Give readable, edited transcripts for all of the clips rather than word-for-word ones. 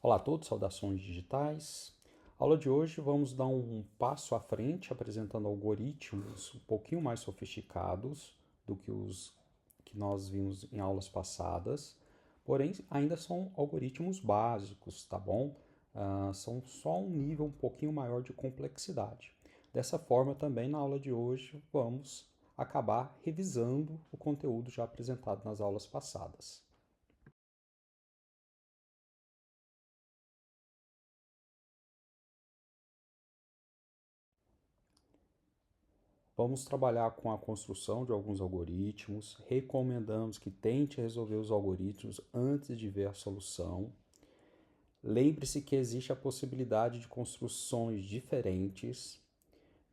Olá a todos, saudações digitais. Aula de hoje vamos dar um passo à frente apresentando algoritmos um pouquinho mais sofisticados do que os que nós vimos em aulas passadas, porém ainda são algoritmos básicos, tá bom? São só um nível um pouquinho maior de complexidade. Dessa forma, também na aula de hoje vamos acabar revisando o conteúdo já apresentado nas aulas passadas. Vamos trabalhar com a construção de alguns algoritmos. Recomendamos que tente resolver os algoritmos antes de ver a solução. Lembre-se que existe a possibilidade de construções diferentes.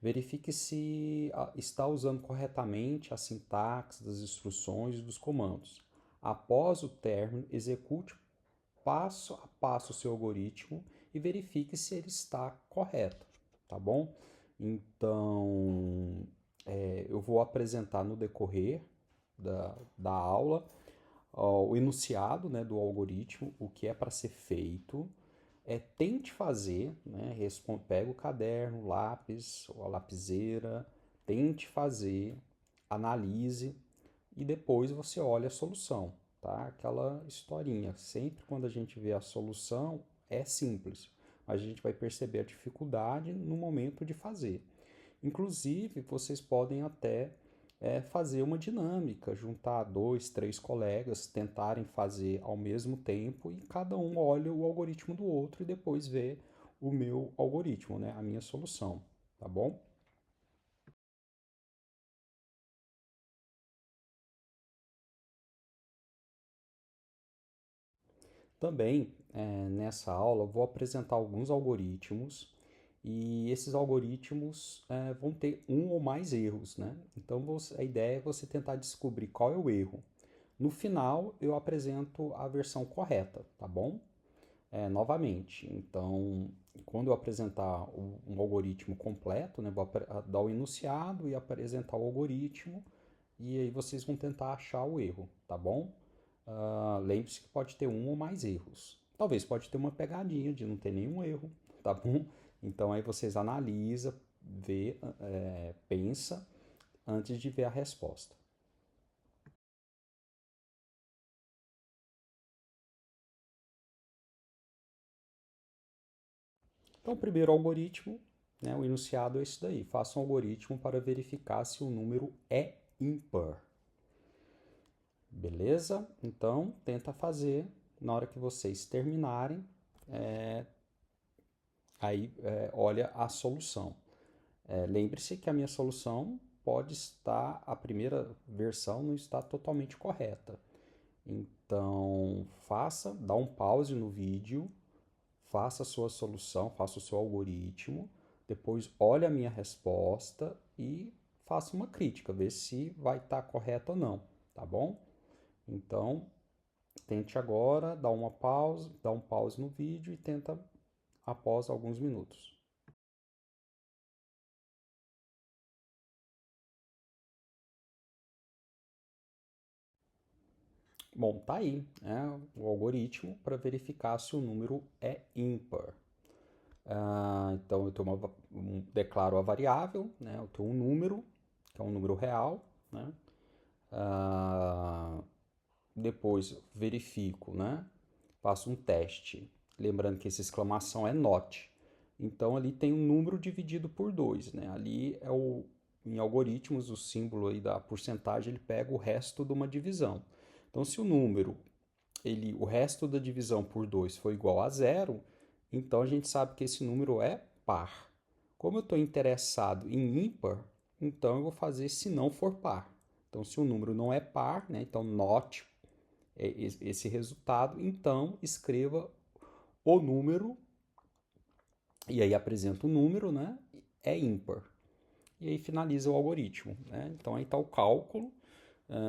Verifique se está usando corretamente a sintaxe das instruções e dos comandos. Após o término, execute passo a passo o seu algoritmo e verifique se ele está correto, tá bom? Então, eu vou apresentar no decorrer da aula o enunciado, né, do algoritmo, o que é para ser feito. Tente fazer, né, pega o caderno, lápis ou a lapiseira, tente fazer, analise e depois você olha a solução, tá? Aquela historinha. Sempre quando a gente vê a solução é simples, mas a gente vai perceber a dificuldade no momento de fazer. Inclusive, vocês podem até fazer uma dinâmica, juntar dois, três colegas, tentarem fazer ao mesmo tempo e cada um olha o algoritmo do outro e depois vê o meu algoritmo, né? A minha solução, tá bom? Também, nessa aula, eu vou apresentar alguns algoritmos e esses algoritmos vão ter um ou mais erros, né? Então, a ideia é você tentar descobrir qual é o erro. No final, eu apresento a versão correta, tá bom? Novamente, então, quando eu apresentar um algoritmo completo, né, vou dar o enunciado e apresentar o algoritmo, e aí vocês vão tentar achar o erro, tá bom? Lembre-se que pode ter um ou mais erros. Talvez pode ter uma pegadinha de não ter nenhum erro, tá bom? Então aí vocês analisam, vê, pensa antes de ver a resposta. Então, o primeiro algoritmo, né, o enunciado é esse daí. Faça um algoritmo para verificar se o número é ímpar. Beleza? Então, tenta fazer. Na hora que vocês terminarem, olha a solução. Lembre-se que a minha solução pode estar, a primeira versão não está totalmente correta. Então, dá um pause no vídeo, faça a sua solução, faça o seu algoritmo, depois olhe a minha resposta e faça uma crítica, ver se vai estar correto ou não, tá bom? Então, tente agora dar uma pausa, dar um pause no vídeo e tenta após alguns minutos. Bom, tá aí, né, o algoritmo para verificar se o número é ímpar. Então eu declaro a variável, né, eu tenho um número, que é um número real, né? Ah, Depois verifico, né? Faço um teste. Lembrando que essa exclamação é not. Então ali tem um número dividido por 2, né? Ali em algoritmos, o símbolo aí da porcentagem, ele pega o resto de uma divisão. Então se o número, o resto da divisão por 2 for igual a zero, então a gente sabe que esse número é par. Como eu estou interessado em ímpar, então eu vou fazer se não for par. Então se o número não é par, né? Então not esse resultado, então escreva o número, e aí apresenta o número, né? É ímpar. E aí finaliza o algoritmo. Né? Então aí está o cálculo.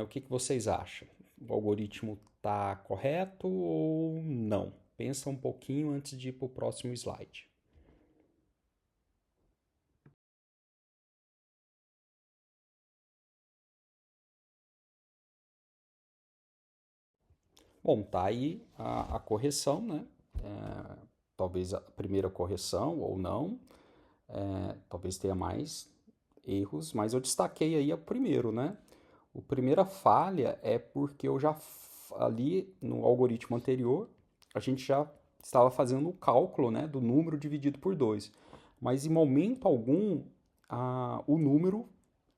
O que vocês acham? O algoritmo está correto ou não? Pensa um pouquinho antes de ir para o próximo slide. Bom, tá aí a correção, né? talvez a primeira correção ou não, talvez tenha mais erros, mas eu destaquei aí o primeiro, né? A primeira falha é porque eu já ali no algoritmo anterior, a gente já estava fazendo o cálculo, né, do número dividido por 2. Mas em momento algum o número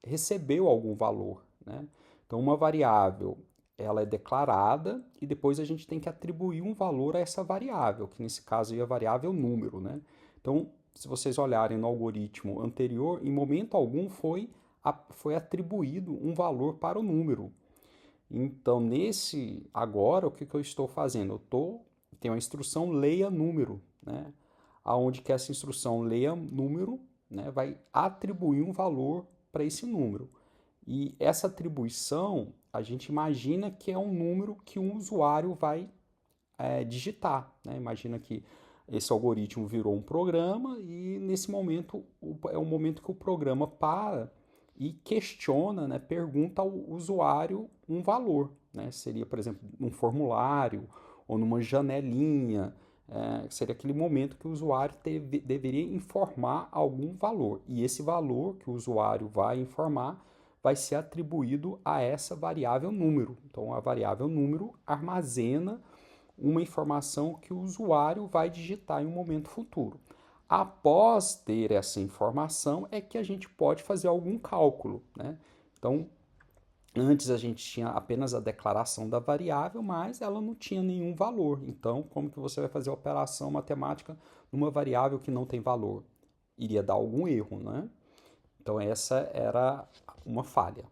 recebeu algum valor, né? Então uma variável ela é declarada e depois a gente tem que atribuir um valor a essa variável, que nesse caso é a variável número, né? Então, se vocês olharem no algoritmo anterior, em momento algum foi atribuído um valor para o número. Então, agora, o que eu estou fazendo? Tenho a instrução leia número, né? Aonde que essa instrução leia número, né, vai atribuir um valor para esse número. E essa atribuição, a gente imagina que é um número que um usuário vai digitar, né? Imagina que esse algoritmo virou um programa e nesse momento é o momento que o programa para e questiona, né, pergunta ao usuário um valor, né? Seria, por exemplo, num formulário ou numa janelinha, seria aquele momento que o usuário deveria informar algum valor. E esse valor que o usuário vai informar vai ser atribuído a essa variável número. Então, a variável número armazena uma informação que o usuário vai digitar em um momento futuro. Após ter essa informação é que a gente pode fazer algum cálculo, né? Então, antes a gente tinha apenas a declaração da variável, mas ela não tinha nenhum valor. Então, como que você vai fazer a operação matemática numa variável que não tem valor? Iria dar algum erro, né? Então, essa era uma falha.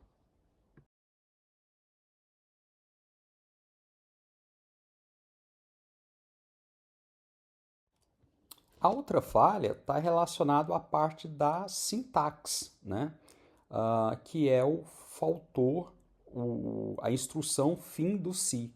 A outra falha está relacionada à parte da sintaxe, né? Que é o faltou a instrução fim do se.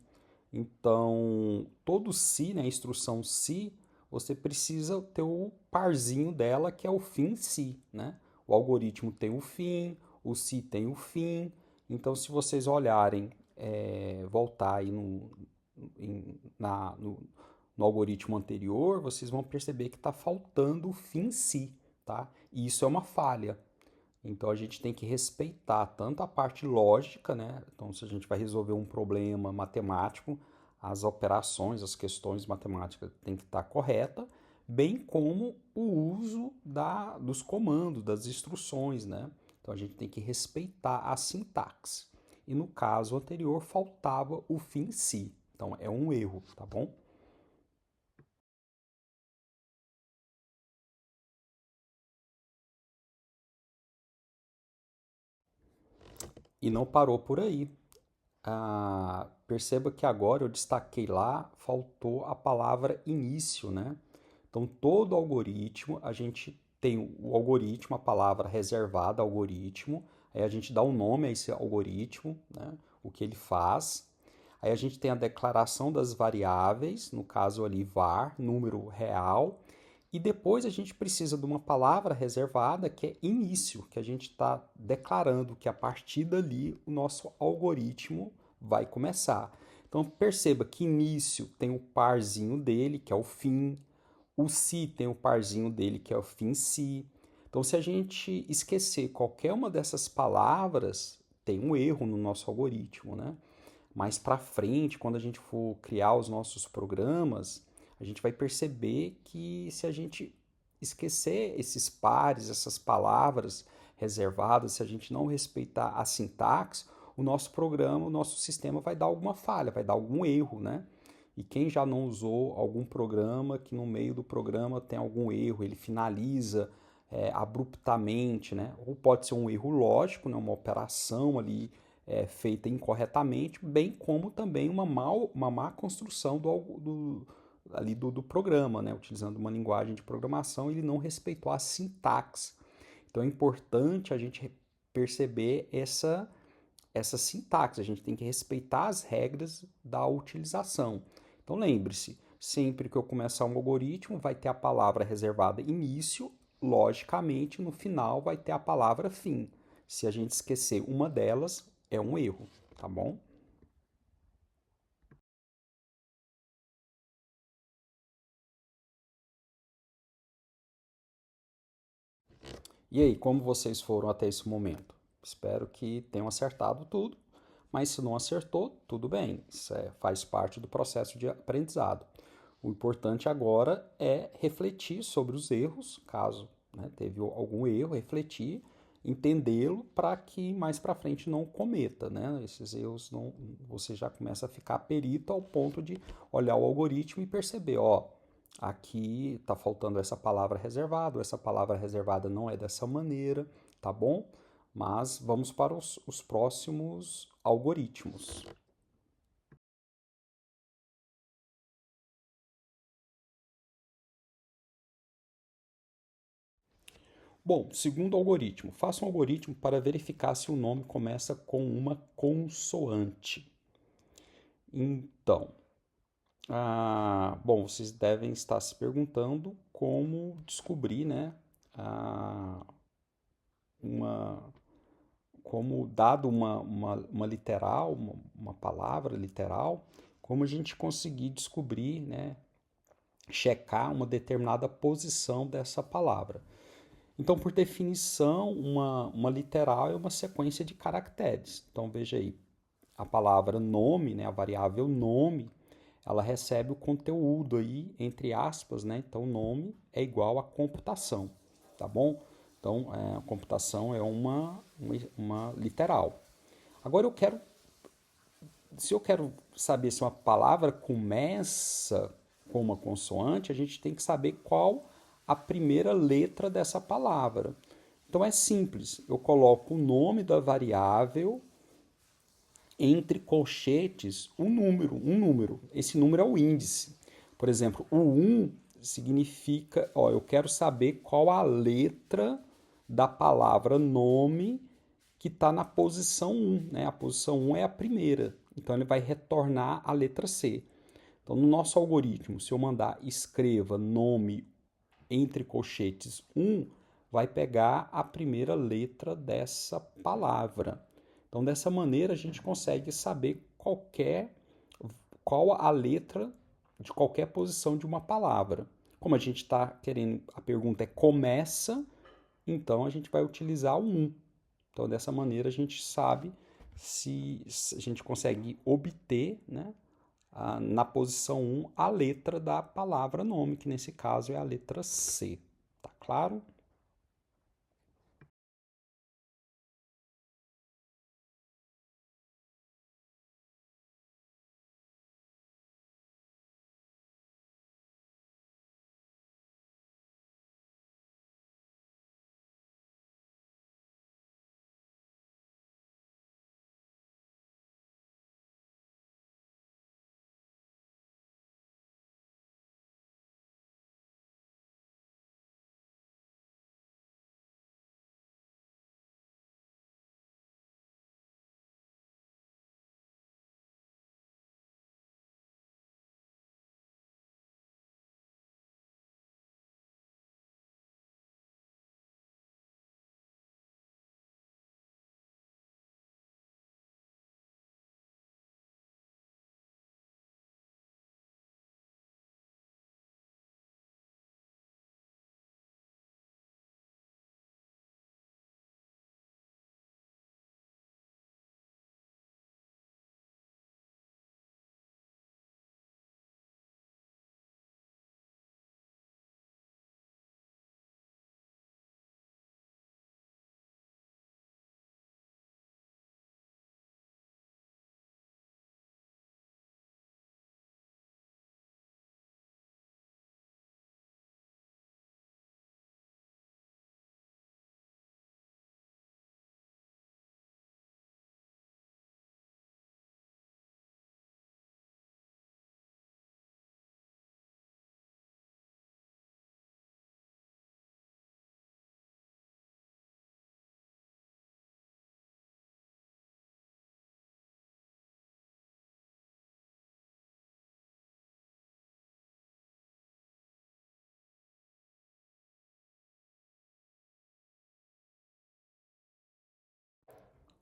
Então, todo se, né, a instrução se, você precisa ter o parzinho dela, que é o fim se, né? O algoritmo tem o fim, o se tem o fim. Então, se vocês olharem, voltar aí no algoritmo anterior, vocês vão perceber que está faltando o fim si, tá? E isso é uma falha. Então a gente tem que respeitar tanto a parte lógica, né? Então, se a gente vai resolver um problema matemático, as operações, as questões matemáticas têm que estar correta, bem como o uso dos comandos, das instruções, né? Então a gente tem que respeitar a sintaxe. E no caso anterior faltava o fim si. Então é um erro, tá bom? E não parou por aí. Perceba que agora eu destaquei lá, faltou a palavra início, né? Então, todo algoritmo, a gente tem o algoritmo, a palavra reservada algoritmo, aí a gente dá um nome a esse algoritmo, né? O que ele faz. Aí a gente tem a declaração das variáveis, no caso ali var, número real, e depois a gente precisa de uma palavra reservada que é início, que a gente está declarando que a partir dali o nosso algoritmo vai começar. Então perceba que início tem o parzinho dele, que é o fim, o se tem o parzinho dele, que é o fim se. Então, se a gente esquecer qualquer uma dessas palavras, tem um erro no nosso algoritmo, né? Mais para frente, quando a gente for criar os nossos programas, a gente vai perceber que se a gente esquecer esses pares, essas palavras reservadas, se a gente não respeitar a sintaxe, o nosso programa, o nosso sistema vai dar alguma falha, vai dar algum erro, né? E quem já não usou algum programa que no meio do programa tem algum erro, ele finaliza abruptamente, né? Ou pode ser um erro lógico, né? Uma operação ali feita incorretamente, bem como também uma má construção do programa, né? Utilizando uma linguagem de programação, ele não respeitou a sintaxe. Então é importante a gente perceber essa sintaxe, a gente tem que respeitar as regras da utilização. Então lembre-se, sempre que eu começar um algoritmo, vai ter a palavra reservada início, logicamente no final vai ter a palavra fim. Se a gente esquecer uma delas, é um erro, tá bom? E aí, como vocês foram até esse momento? Espero que tenham acertado tudo, mas se não acertou, tudo bem. Isso faz parte do processo de aprendizado. O importante agora é refletir sobre os erros, caso, né, teve algum erro, refletir, entendê-lo para que mais para frente não cometa, né? Esses erros não, você já começa a ficar perito ao ponto de olhar o algoritmo e perceber, ó, aqui está faltando essa palavra reservada, essa palavra reservada não é dessa maneira, tá bom? Mas vamos para os próximos algoritmos. Bom, segundo algoritmo, faça um algoritmo para verificar se o nome começa com uma consoante. Então, bom, vocês devem estar se perguntando como descobrir, né, ah, uma, como dado uma literal, uma palavra literal, como a gente conseguir descobrir, né, checar uma determinada posição dessa palavra. Então, por definição, uma literal é uma sequência de caracteres. Então, veja aí, a palavra nome, né, a variável nome, ela recebe o conteúdo aí, entre aspas, né? Então, nome é igual a computação, tá bom? Então, a computação é uma literal. Agora, se eu quero saber se uma palavra começa com uma consoante, a gente tem que saber qual a primeira letra dessa palavra. Então é simples, eu coloco o nome da variável entre colchetes um número. Esse número é o índice. Por exemplo, o 1 significa, ó, eu quero saber qual a letra da palavra nome que está na posição 1, né? A posição 1 é a primeira, então ele vai retornar a letra C. Então, no nosso algoritmo, se eu mandar escreva nome entre colchetes 1, vai pegar a primeira letra dessa palavra. Então, dessa maneira, a gente consegue saber qual a letra de qualquer posição de uma palavra. Como a gente está querendo, a pergunta é começa, então a gente vai utilizar o 1. Então, dessa maneira, a gente sabe se a gente consegue obter, né, na posição 1 a letra da palavra nome, que nesse caso é a letra C. Tá claro?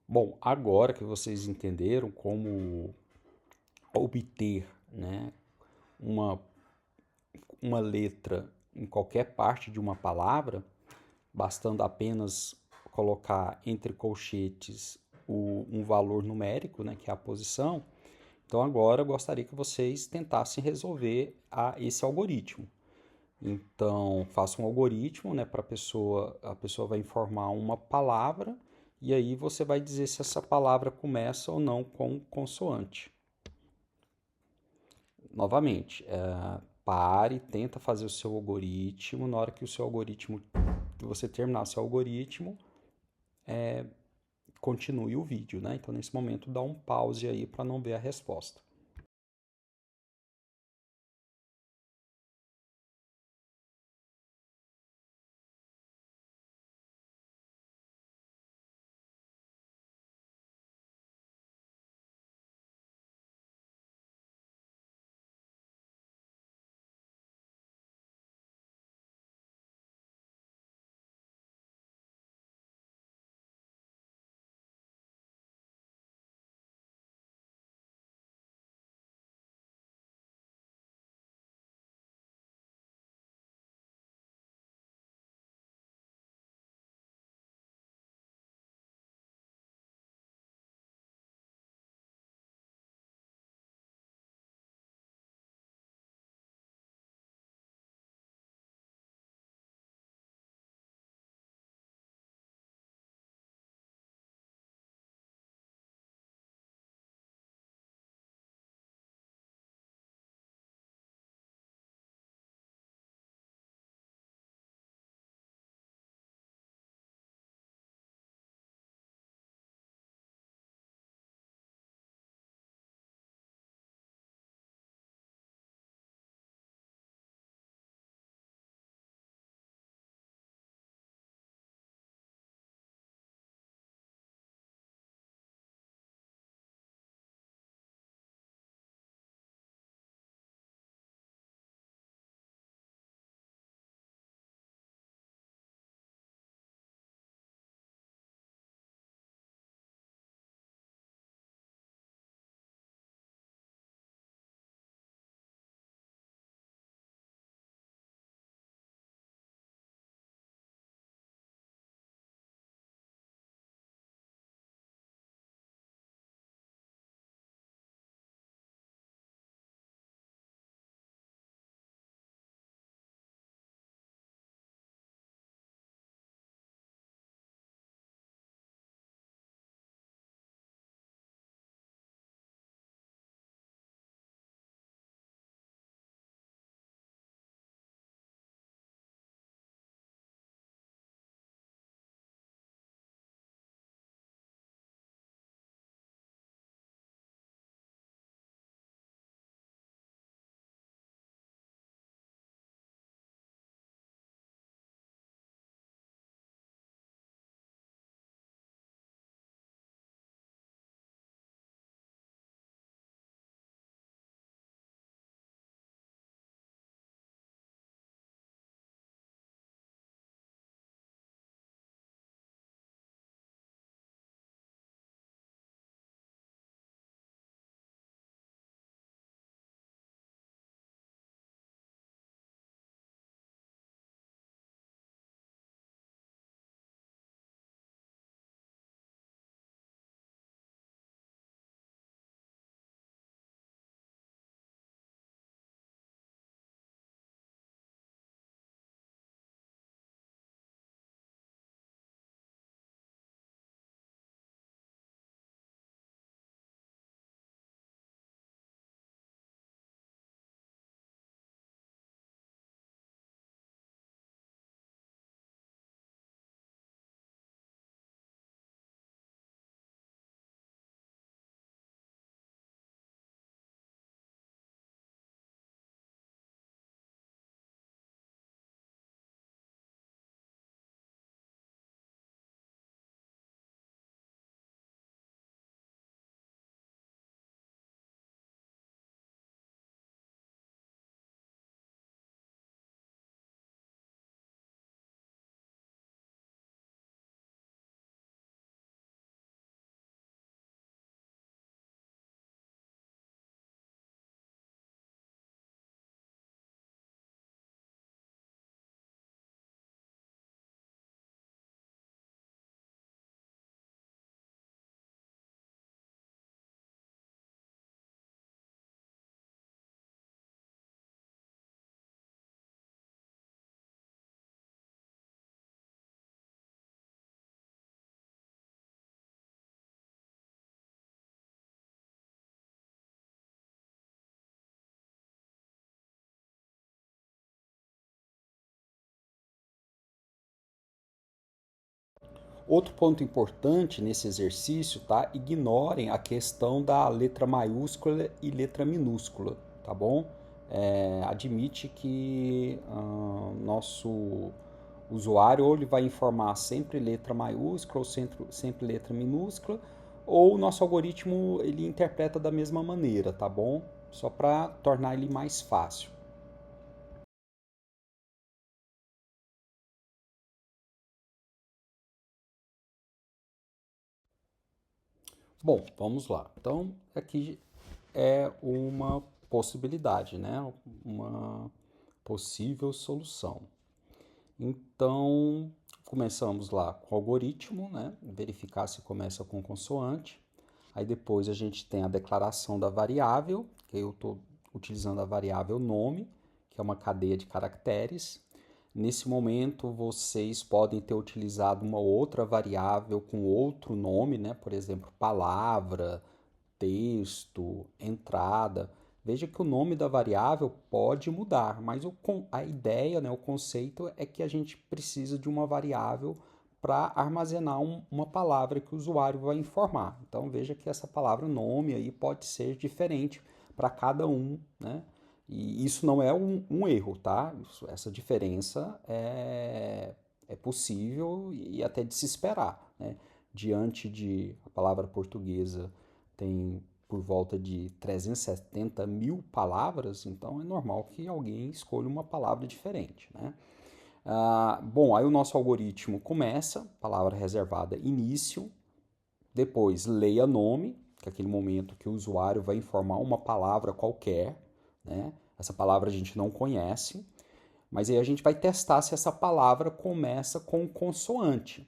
Bom, agora que vocês entenderam como obter, né, uma, uma letra em qualquer parte de uma palavra, bastando apenas colocar entre colchetes um valor numérico, né, que é a posição. Então agora eu gostaria que vocês tentassem resolver esse algoritmo. Então, faça um algoritmo, né, para a pessoa vai informar uma palavra e aí você vai dizer se essa palavra começa ou não com consoante. Novamente, pare, tenta fazer o seu algoritmo. Na hora que o seu algoritmo, que você terminar o seu algoritmo, continue o vídeo, né? Então, nesse momento, dá um pause aí para não ver a resposta. Outro ponto importante nesse exercício, tá? Ignorem a questão da letra maiúscula e letra minúscula, tá bom? Admite que nosso usuário ou ele vai informar sempre letra maiúscula ou sempre letra minúscula, ou o nosso algoritmo ele interpreta da mesma maneira, tá bom? Só para tornar ele mais fácil. Bom, vamos lá. Então, aqui é uma possibilidade, né? Uma possível solução. Então, começamos lá com o algoritmo, né? Verificar se começa com consoante. Aí depois a gente tem a declaração da variável, que eu estou utilizando a variável nome, que é uma cadeia de caracteres. Nesse momento, vocês podem ter utilizado uma outra variável com outro nome, né? Por exemplo, palavra, texto, entrada. Veja que o nome da variável pode mudar, mas a ideia, né, o conceito é que a gente precisa de uma variável para armazenar uma palavra que o usuário vai informar. Então veja que essa palavra nome aí pode ser diferente para cada um, né? E isso não é um erro, tá? Essa diferença é possível e até de se esperar, né? Diante de a palavra portuguesa tem por volta de 370 mil palavras, então é normal que alguém escolha uma palavra diferente, né? Bom, aí o nosso algoritmo começa, palavra reservada, início, depois leia nome, que é aquele momento que o usuário vai informar uma palavra qualquer, né? Essa palavra a gente não conhece, mas aí a gente vai testar se essa palavra começa com consoante.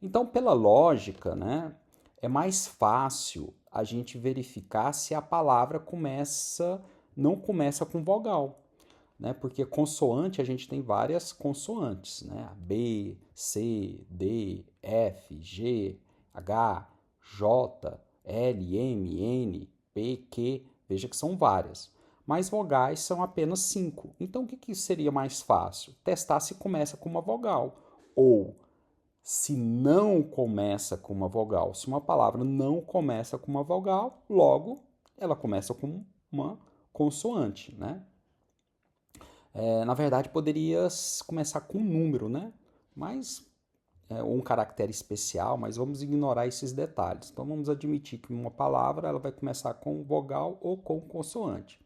Então, pela lógica, né, é mais fácil a gente verificar se a palavra não começa com vogal, né? Porque consoante a gente tem várias consoantes, né? B, C, D, F, G, H, J, L, M, N, P, Q. Veja que são várias. Mas vogais são apenas 5. Então o que seria mais fácil? Testar se começa com uma vogal ou se não começa com uma vogal. Se uma palavra não começa com uma vogal, logo ela começa com uma consoante, né? Na verdade, poderia começar com um número, né? Mas ou um caractere especial, mas vamos ignorar esses detalhes. Então vamos admitir que uma palavra ela vai começar com vogal ou com consoante.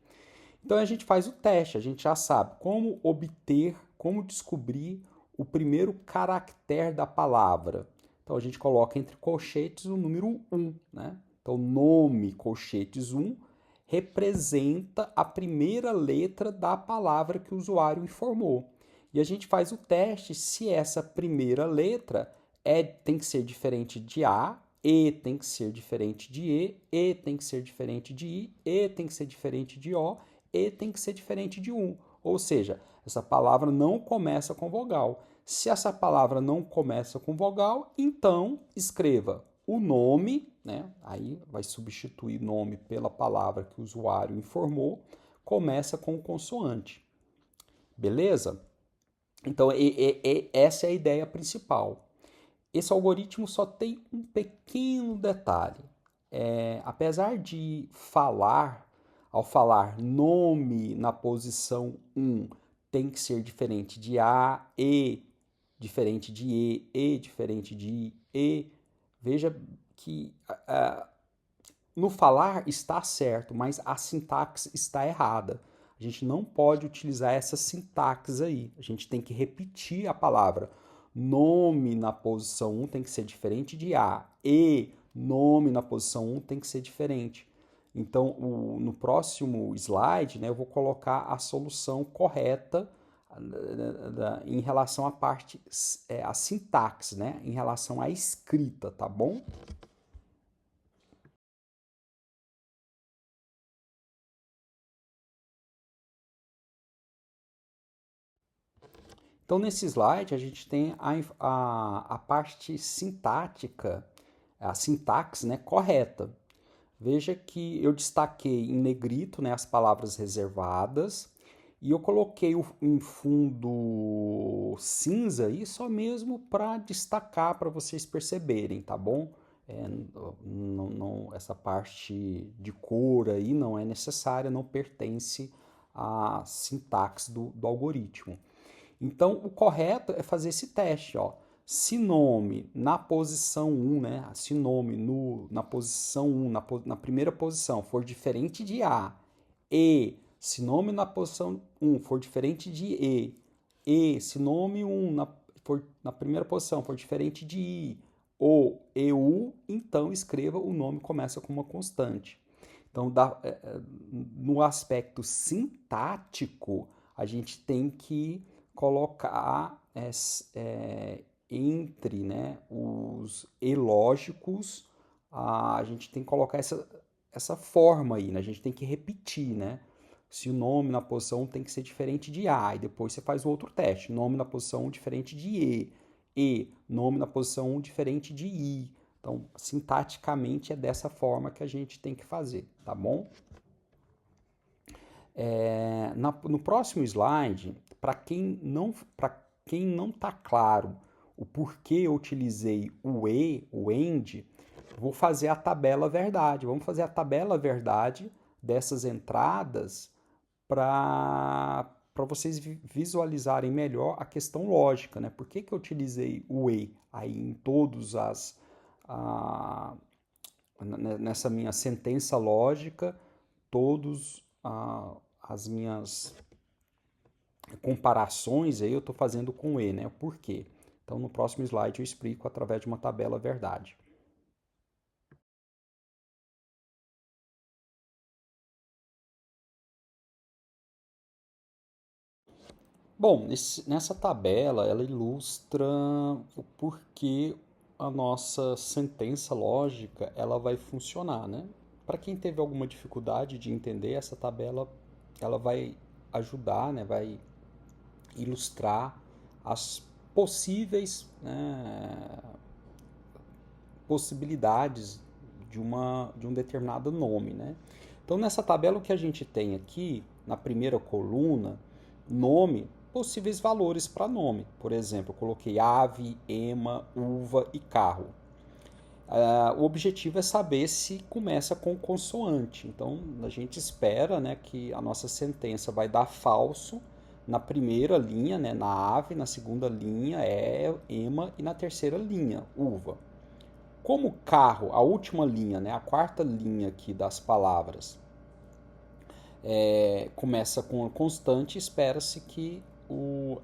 Então a gente faz o teste, a gente já sabe como obter, como descobrir o primeiro caractere da palavra. Então a gente coloca entre colchetes o número 1, né? Então nome colchetes 1 representa a primeira letra da palavra que o usuário informou. E a gente faz o teste se essa primeira letra tem que ser diferente de A, E tem que ser diferente de E tem que ser diferente de I, E tem que ser diferente de O, E tem que ser diferente de um. Ou seja, essa palavra não começa com vogal. Se essa palavra não começa com vogal, então escreva o nome, né? Aí vai substituir nome pela palavra que o usuário informou, começa com consoante. Beleza? Então, essa é a ideia principal. Esse algoritmo só tem um pequeno detalhe. Apesar de ao falar nome na posição 1 tem que ser diferente de A, E diferente de E diferente de I, E. Veja que no falar está certo, mas a sintaxe está errada. A gente não pode utilizar essa sintaxe aí. A gente tem que repetir a palavra. Nome na posição 1 tem que ser diferente de A. E nome na posição 1 tem que ser diferente. Então, no próximo slide, né, eu vou colocar a solução correta em relação à parte, a sintaxe, né, em relação à escrita, tá bom? Então, nesse slide, a gente tem a parte sintática, a sintaxe, né, correta. Veja que eu destaquei em negrito, né, as palavras reservadas E eu coloquei em fundo cinza aí só mesmo para destacar, para vocês perceberem, tá bom? Essa parte de cor aí não é necessária, não pertence à sintaxe do algoritmo. Então, o correto é fazer esse teste, ó. Se nome na posição 1, né? Se nome na posição 1, na primeira posição, for diferente de A, e se nome na posição 1 for diferente de E se nome 1 na primeira posição for diferente de I, ou EU, então escreva o nome começa com uma constante. Então, no aspecto sintático, a gente tem que colocar entre, né, os elógicos, a gente tem que colocar essa forma aí, né? A gente tem que repetir, né? Se o nome na posição 1 tem que ser diferente de A, e depois você faz o outro teste. Nome na posição 1 diferente de nome na posição 1 diferente de I. Então, sintaticamente é dessa forma que a gente tem que fazer, tá bom? No próximo slide, para quem não está claro o porquê eu utilizei o o AND, vou fazer a tabela verdade. Vamos fazer a tabela verdade dessas entradas para vocês visualizarem melhor a questão lógica, né? Por que eu utilizei o aí em todos nessa minha sentença lógica, todos as minhas comparações aí eu estou fazendo com né? Por quê? Então, no próximo slide eu explico através de uma tabela verdade. Bom, nessa tabela ela ilustra o porquê a nossa sentença lógica ela vai funcionar, né? Para quem teve alguma dificuldade de entender, essa tabela ela vai ajudar, né? Vai ilustrar as possíveis, né, possibilidades de um determinado nome, né? Então, nessa tabela, o que a gente tem aqui, na primeira coluna, nome, possíveis valores para nome. Por exemplo, eu coloquei ave, ema, uva e carro. O objetivo é saber se começa com consoante. Então, a gente espera, né, que a nossa sentença vai dar falso na primeira linha, né, na ave, na segunda linha é ema e na terceira linha, uva. Como carro, a última linha, né, a quarta linha aqui das palavras, começa com a constante, espera-se que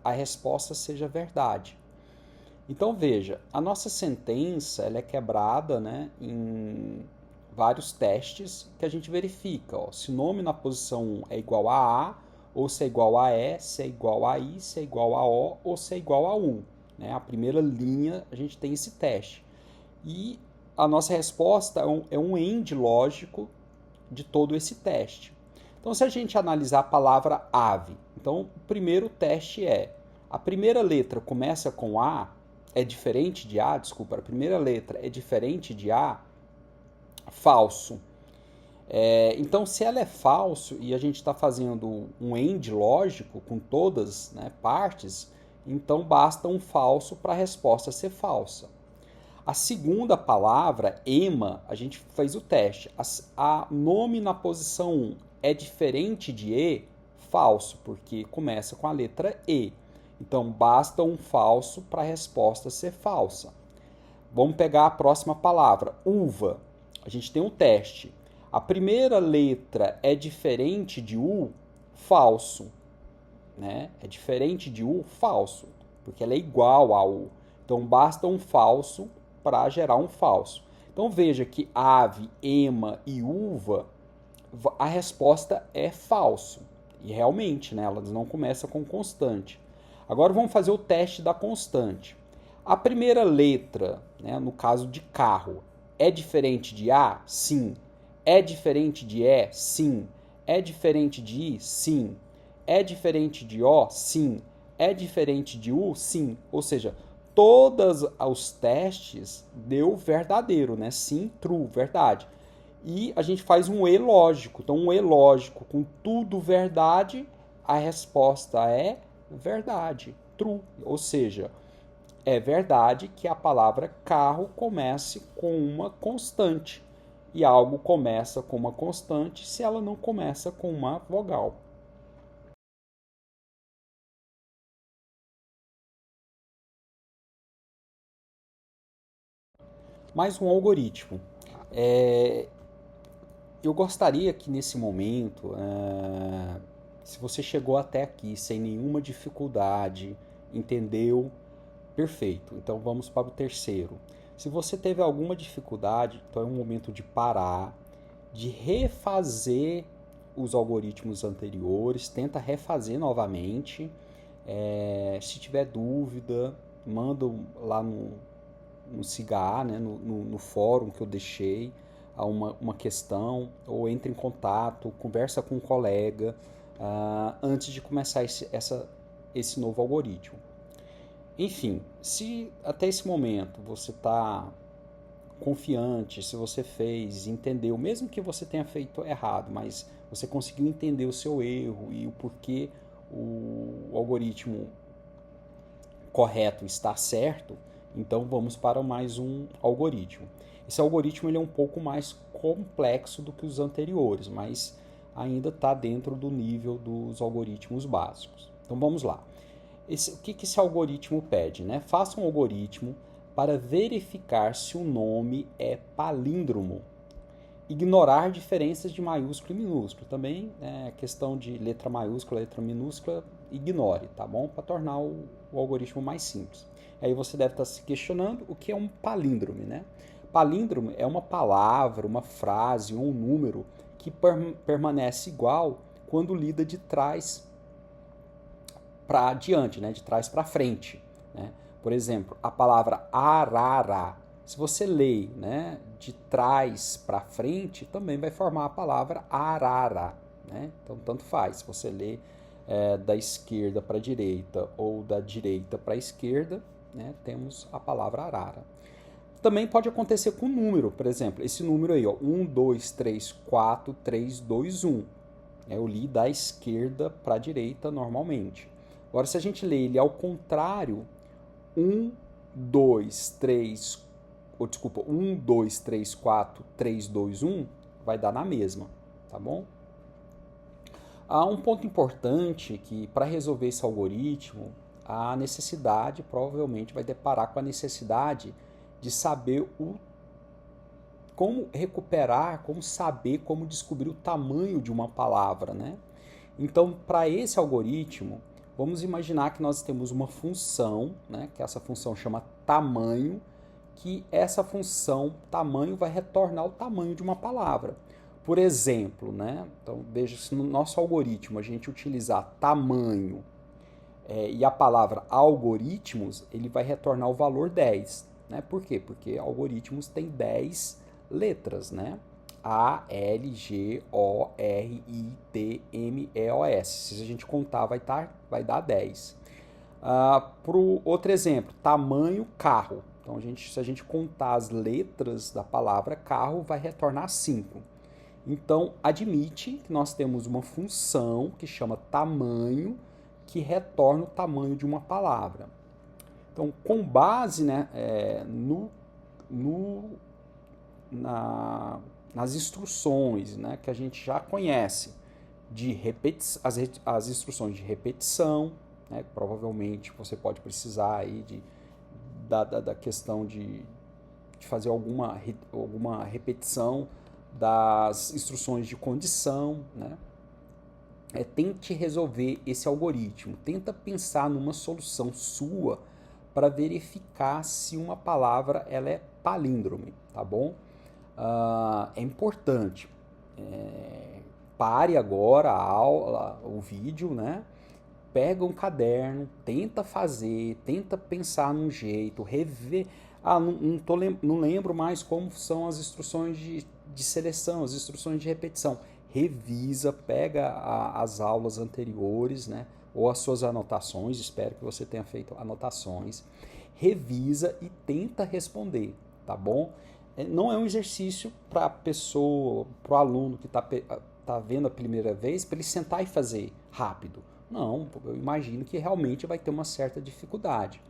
a resposta seja verdade. Então veja, a nossa sentença ela é quebrada, né, em vários testes que a gente verifica. Ó, se o nome na posição 1 é igual a, ou se é igual a E, se é igual a I, se é igual a O, ou se é igual a 1. Né? A primeira linha a gente tem esse teste. E a nossa resposta é um AND lógico de todo esse teste. Então, se a gente analisar a palavra ave, então o primeiro teste a primeira letra começa com A, é diferente de A, desculpa, a primeira letra é diferente de A, falso. Então, se ela é falso e a gente está fazendo um AND lógico com todas, né, partes, então basta um falso para a resposta ser falsa. A segunda palavra, ema, a gente fez o teste. A nome na posição 1 é diferente de E, falso, porque começa com a letra E. Então, basta um falso para a resposta ser falsa. Vamos pegar a próxima palavra, uva. A gente tem um teste. A primeira letra é diferente de U, falso. Né? É diferente de U, falso, porque ela é igual a U. Então, basta um falso para gerar um falso. Então, veja que ave, ema e uva, a resposta é falso. E realmente, né, elas não começam com constante. Agora vamos fazer o teste da constante. A primeira letra, né, no caso de carro, é diferente de A? Sim. É diferente de E? Sim. É diferente de I? Sim. É diferente de O? Sim. É diferente de U? Sim. Ou seja, todos os testes deu verdadeiro, né? Sim, true, verdade. E a gente faz um E lógico. Então, um E lógico com tudo verdade A resposta é verdade, true. Ou seja, é verdade que a palavra carro comece com uma constante. E algo começa com uma constante se ela não começa com uma vogal. Mais um algoritmo. É, eu gostaria que nesse momento, se você chegou até aqui sem nenhuma dificuldade, entendeu, perfeito. Então vamos para o terceiro. Se você teve alguma dificuldade, então é um momento de parar, de refazer os algoritmos anteriores, tenta refazer novamente. Se tiver dúvida, manda lá no SIGA, né, no fórum que eu deixei, uma questão, ou entre em contato, conversa com um colega antes de começar esse novo algoritmo. Enfim, se até esse momento você está confiante, se você fez, entendeu, mesmo que você tenha feito errado, mas você conseguiu entender o seu erro e o porquê o algoritmo correto está certo, então vamos para mais um algoritmo. Esse algoritmo ele é um pouco mais complexo do que os anteriores, mas ainda está dentro do nível dos algoritmos básicos. Então vamos lá. O que esse algoritmo pede? Né? Faça um algoritmo para verificar se o nome é palíndromo. Ignorar diferenças de maiúsculo e minúsculo. Também questão de letra maiúscula, letra minúscula, ignore, tá bom? Para tornar o algoritmo mais simples. Aí você deve estar se questionando o que é um palíndrome, né? Palíndrome é uma palavra, uma frase ou um número que permanece igual quando lida de trás para diante, né? De trás para frente, né? Por exemplo, a palavra arara. Se você lê, né, de trás para frente, também vai formar a palavra arara, né? Então, tanto faz. Se você lê da esquerda para a direita ou da direita para a esquerda, né, temos a palavra arara. Também pode acontecer com número, por exemplo, esse número aí, ó, 1, 2, 3, 4, 3, 2, 1. Eu li da esquerda para a direita normalmente. Agora, se a gente lê ele ao contrário, 1, 2, 3, desculpa, 1, 2, 3, 4, 3, 2, 1, vai dar na mesma, tá bom? Há um ponto importante que para resolver esse algoritmo, a necessidade, provavelmente vai deparar com a necessidade de saber como recuperar, como saber, como descobrir o tamanho de uma palavra, né? Então, para esse algoritmo, vamos imaginar que nós temos uma função, né, que essa função chama tamanho, que essa função tamanho vai retornar o tamanho de uma palavra. Por exemplo, né, então veja, se no nosso algoritmo a gente utilizar tamanho e a palavra algoritmos, ele vai retornar o valor 10. Né? Por quê? Porque algoritmos tem 10 letras, né? A, L, G, O, R, I, T, M, E, O, S. Se a gente contar, vai dar 10. Para o outro exemplo, tamanho carro. Então, se a gente contar as letras da palavra carro, vai retornar 5. Então, admite que nós temos uma função que chama tamanho, que retorna o tamanho de uma palavra. Então, com base, né, nas instruções, né, que a gente já conhece, as instruções de repetição, né, provavelmente você pode precisar aí da questão de fazer alguma repetição das instruções de condição, né? Tente resolver esse algoritmo, tenta pensar numa solução sua para verificar se uma palavra ela é palíndrome, tá bom? É importante. Pare agora a aula, o vídeo, né? Pega um caderno, tenta fazer, tenta pensar num jeito, rever. Não lembro mais como são as instruções de seleção, as instruções de repetição. Revisa, pega as aulas anteriores, né? Ou as suas anotações, espero que você tenha feito anotações. Revisa e tenta responder, tá bom? Não é um exercício para a pessoa, para o aluno que está vendo a primeira vez, para ele sentar e fazer rápido. Não, eu imagino que realmente vai ter uma certa dificuldade.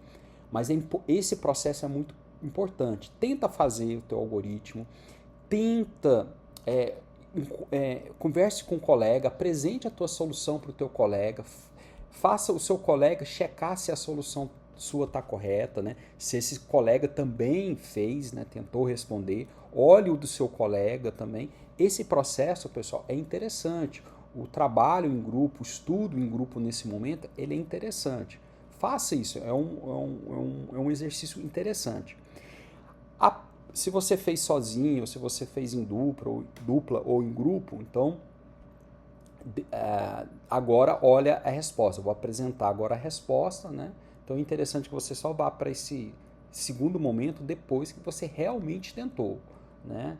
Mas esse processo é muito importante. Tenta fazer o teu algoritmo, tenta, é, converse com o colega, apresente a tua solução para o teu colega, faça o seu colega checar se a solução sua está correta, né? Se esse colega também fez, né? Tentou responder, olhe o do seu colega também. Esse processo, pessoal, é interessante. O trabalho em grupo, o estudo em grupo nesse momento, ele é interessante. Faça isso, é um exercício interessante. A, Se você fez sozinho, ou se você fez em dupla ou em grupo, então agora olha a resposta. Eu vou apresentar agora a resposta, né? Então é interessante que você só vá para esse segundo momento depois que você realmente tentou, né?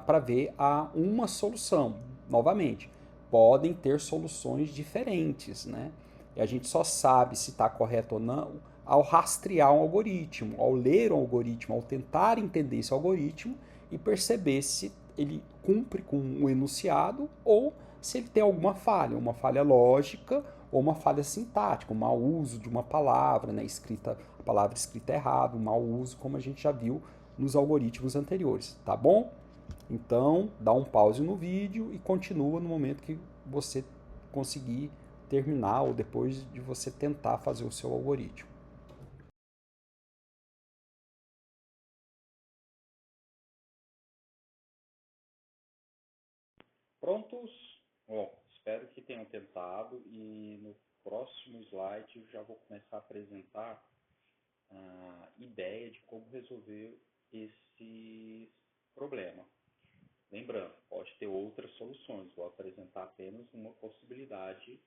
Para ver uma solução. Novamente, podem ter soluções diferentes, né? E a gente só sabe se está correto ou não ao rastrear um algoritmo, ao ler um algoritmo, ao tentar entender esse algoritmo e perceber se ele cumpre com o enunciado ou se ele tem alguma falha, uma falha lógica ou uma falha sintática, um mau uso de uma palavra, né, a palavra escrita errada, um mau uso, como a gente já viu nos algoritmos anteriores, tá bom? Então, dá um pause no vídeo e continua no momento que você conseguir terminar ou depois de você tentar fazer o seu algoritmo. Prontos? Bom, espero que tenham tentado e no próximo slide eu já vou começar a apresentar a ideia de como resolver esse problema. Lembrando, pode ter outras soluções, vou apresentar apenas uma possibilidade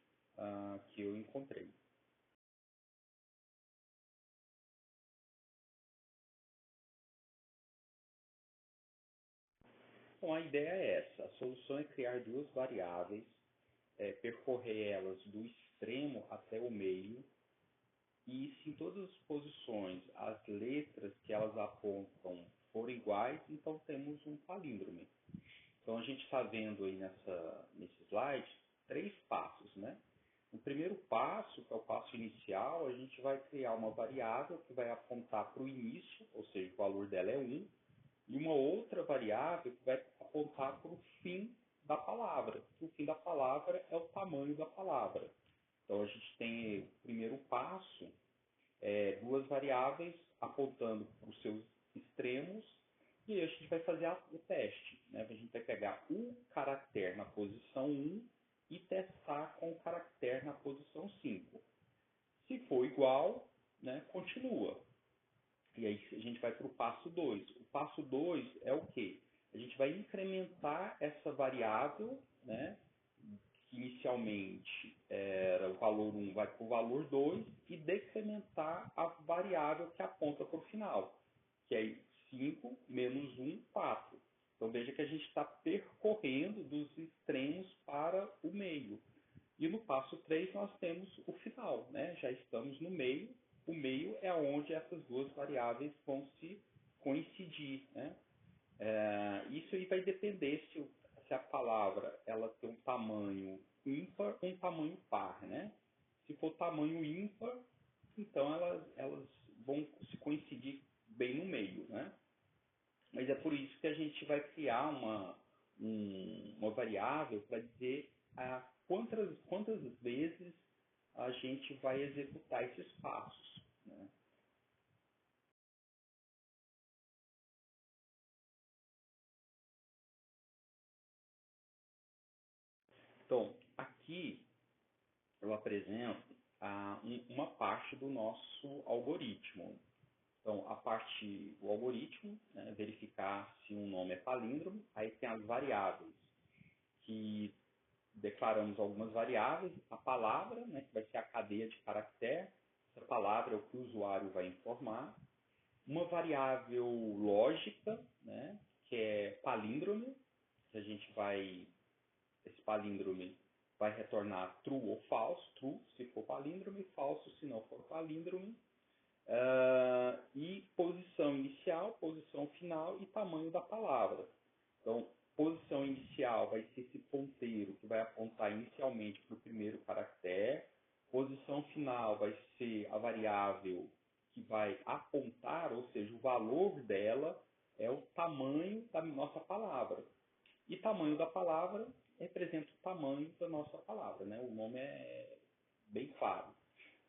que eu encontrei. Bom, a ideia é essa. A solução é criar duas variáveis, percorrer elas do extremo até o meio, e se em todas as posições as letras que elas apontam forem iguais, então temos um palíndrome. Então a gente está vendo aí nesse slide três passos, né? No primeiro passo, que é o passo inicial, a gente vai criar uma variável que vai apontar para o início, ou seja, o valor dela é 1, e uma outra variável que vai apontar para o fim da palavra. O fim da palavra é o tamanho da palavra. Então a gente tem o primeiro passo, duas variáveis apontando para os seus extremos, e aí a gente vai fazer o teste. Né? A gente vai pegar o caractere na posição 1 e testar com o caractere na posição 5. Se for igual, né, continua. E aí a gente vai para o passo 2. O passo 2 é o quê? A gente vai incrementar essa variável, né, que inicialmente era o valor 1 vai para o valor 2 e decrementar a variável que aponta para o final, que é 5 menos 1, 4. Então veja que a gente está percorrendo dos extremos para o meio. E no passo 3 nós temos o final, né? Já estamos no meio. O meio é onde essas duas variáveis vão se coincidir, né? Isso aí vai depender se a palavra ela tem um tamanho ímpar ou um tamanho par, né? Se for tamanho ímpar, então elas vão se coincidir bem no meio, né? Mas é por isso que a gente vai criar uma variável para dizer quantas vezes a gente vai executar esses passos, né? Então, aqui eu apresento uma parte do nosso algoritmo. Então, o algoritmo, né, verificar se um nome é palíndromo, aí tem as variáveis, que declaramos algumas variáveis, a palavra, né, que vai ser a cadeia de caractere, essa palavra é o que o usuário vai informar, uma variável lógica, né, que é palíndrome, que esse palíndrome vai retornar true ou falso, true se for palíndrome, falso se não for palíndrome, e posição inicial, posição final e tamanho da palavra. Então, posição inicial vai ser esse ponteiro que vai apontar inicialmente para o primeiro caractere. Posição final vai ser a variável que vai apontar, ou seja, o valor dela é o tamanho da nossa palavra. E tamanho da palavra representa o tamanho da nossa palavra, né? O nome é bem claro.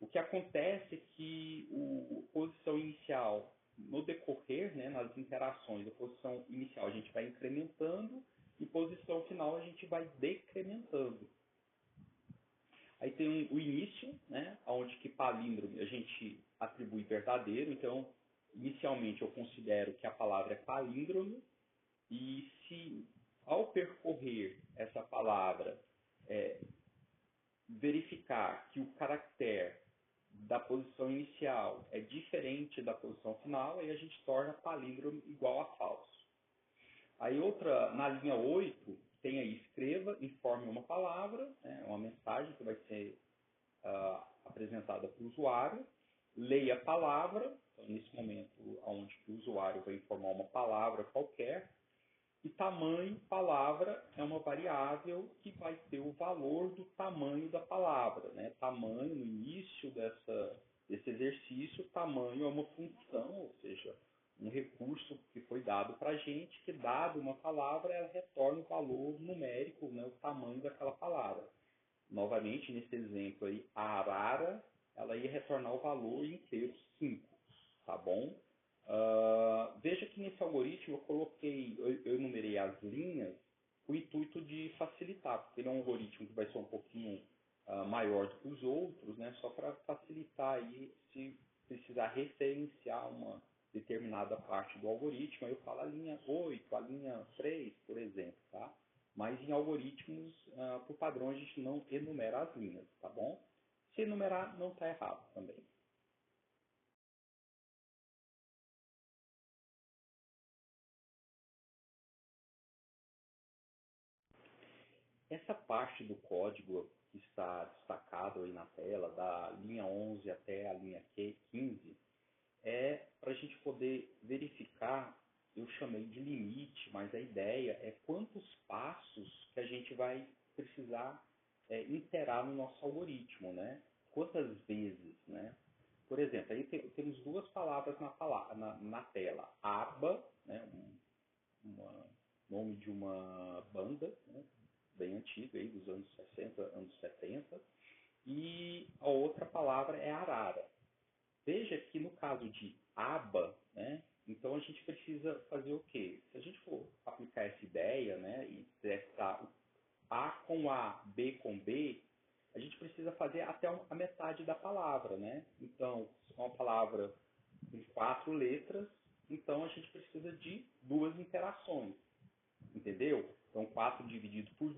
O que acontece é que a posição inicial, no decorrer, né, nas interações, a posição inicial a gente vai incrementando e posição final a gente vai decrementando. Aí tem o início, né, onde que palíndrome a gente atribui verdadeiro. Então, inicialmente eu considero que a palavra é palíndrome e se ao percorrer essa palavra verificar que o caractere da posição inicial é diferente da posição final, aí a gente torna palíndromo igual a falso. Aí na linha 8, tem aí escreva, informe uma palavra, né, uma mensagem que vai ser apresentada para o usuário, leia a palavra, então, nesse momento onde o usuário vai informar uma palavra qualquer, e tamanho, palavra, é uma variável que vai ter o valor do tamanho da palavra. Né? Tamanho, no início desse exercício, tamanho é uma função, ou seja, um recurso que foi dado para a gente, que dado uma palavra, ela retorna o valor numérico, né? O tamanho daquela palavra. Novamente, nesse exemplo aí, a arara, ela ia retornar o valor inteiro 5, tá bom? Veja que nesse algoritmo eu enumerei as linhas com o intuito de facilitar, porque ele é um algoritmo que vai ser um pouquinho maior do que os outros, né? Só para facilitar aí, se precisar referenciar uma determinada parte do algoritmo, aí eu falo a linha 8, a linha 3, por exemplo, tá? Mas em algoritmos, por padrão, a gente não enumera as linhas, tá bom? Se enumerar, não está errado também. Essa parte do código que está destacado aí na tela, da linha 11 até a linha 15, é para a gente poder verificar, eu chamei de limite, mas a ideia é quantos passos que a gente vai precisar interar no nosso algoritmo, né? Quantas vezes, né? Por exemplo, aí temos duas palavras na tela. ABBA, né? Nome de uma banda, né? Bem antiga, aí, dos anos 60, anos 70. E a outra palavra é arara. Veja que no caso de aba, né, então a gente precisa fazer o quê? Se a gente for aplicar essa ideia, né, e testar A com A, B com B, a gente precisa fazer até a metade da palavra, né? Então, se é uma palavra com 4 letras, então a gente precisa de 2 interações, entendeu? Então, 4 dividido por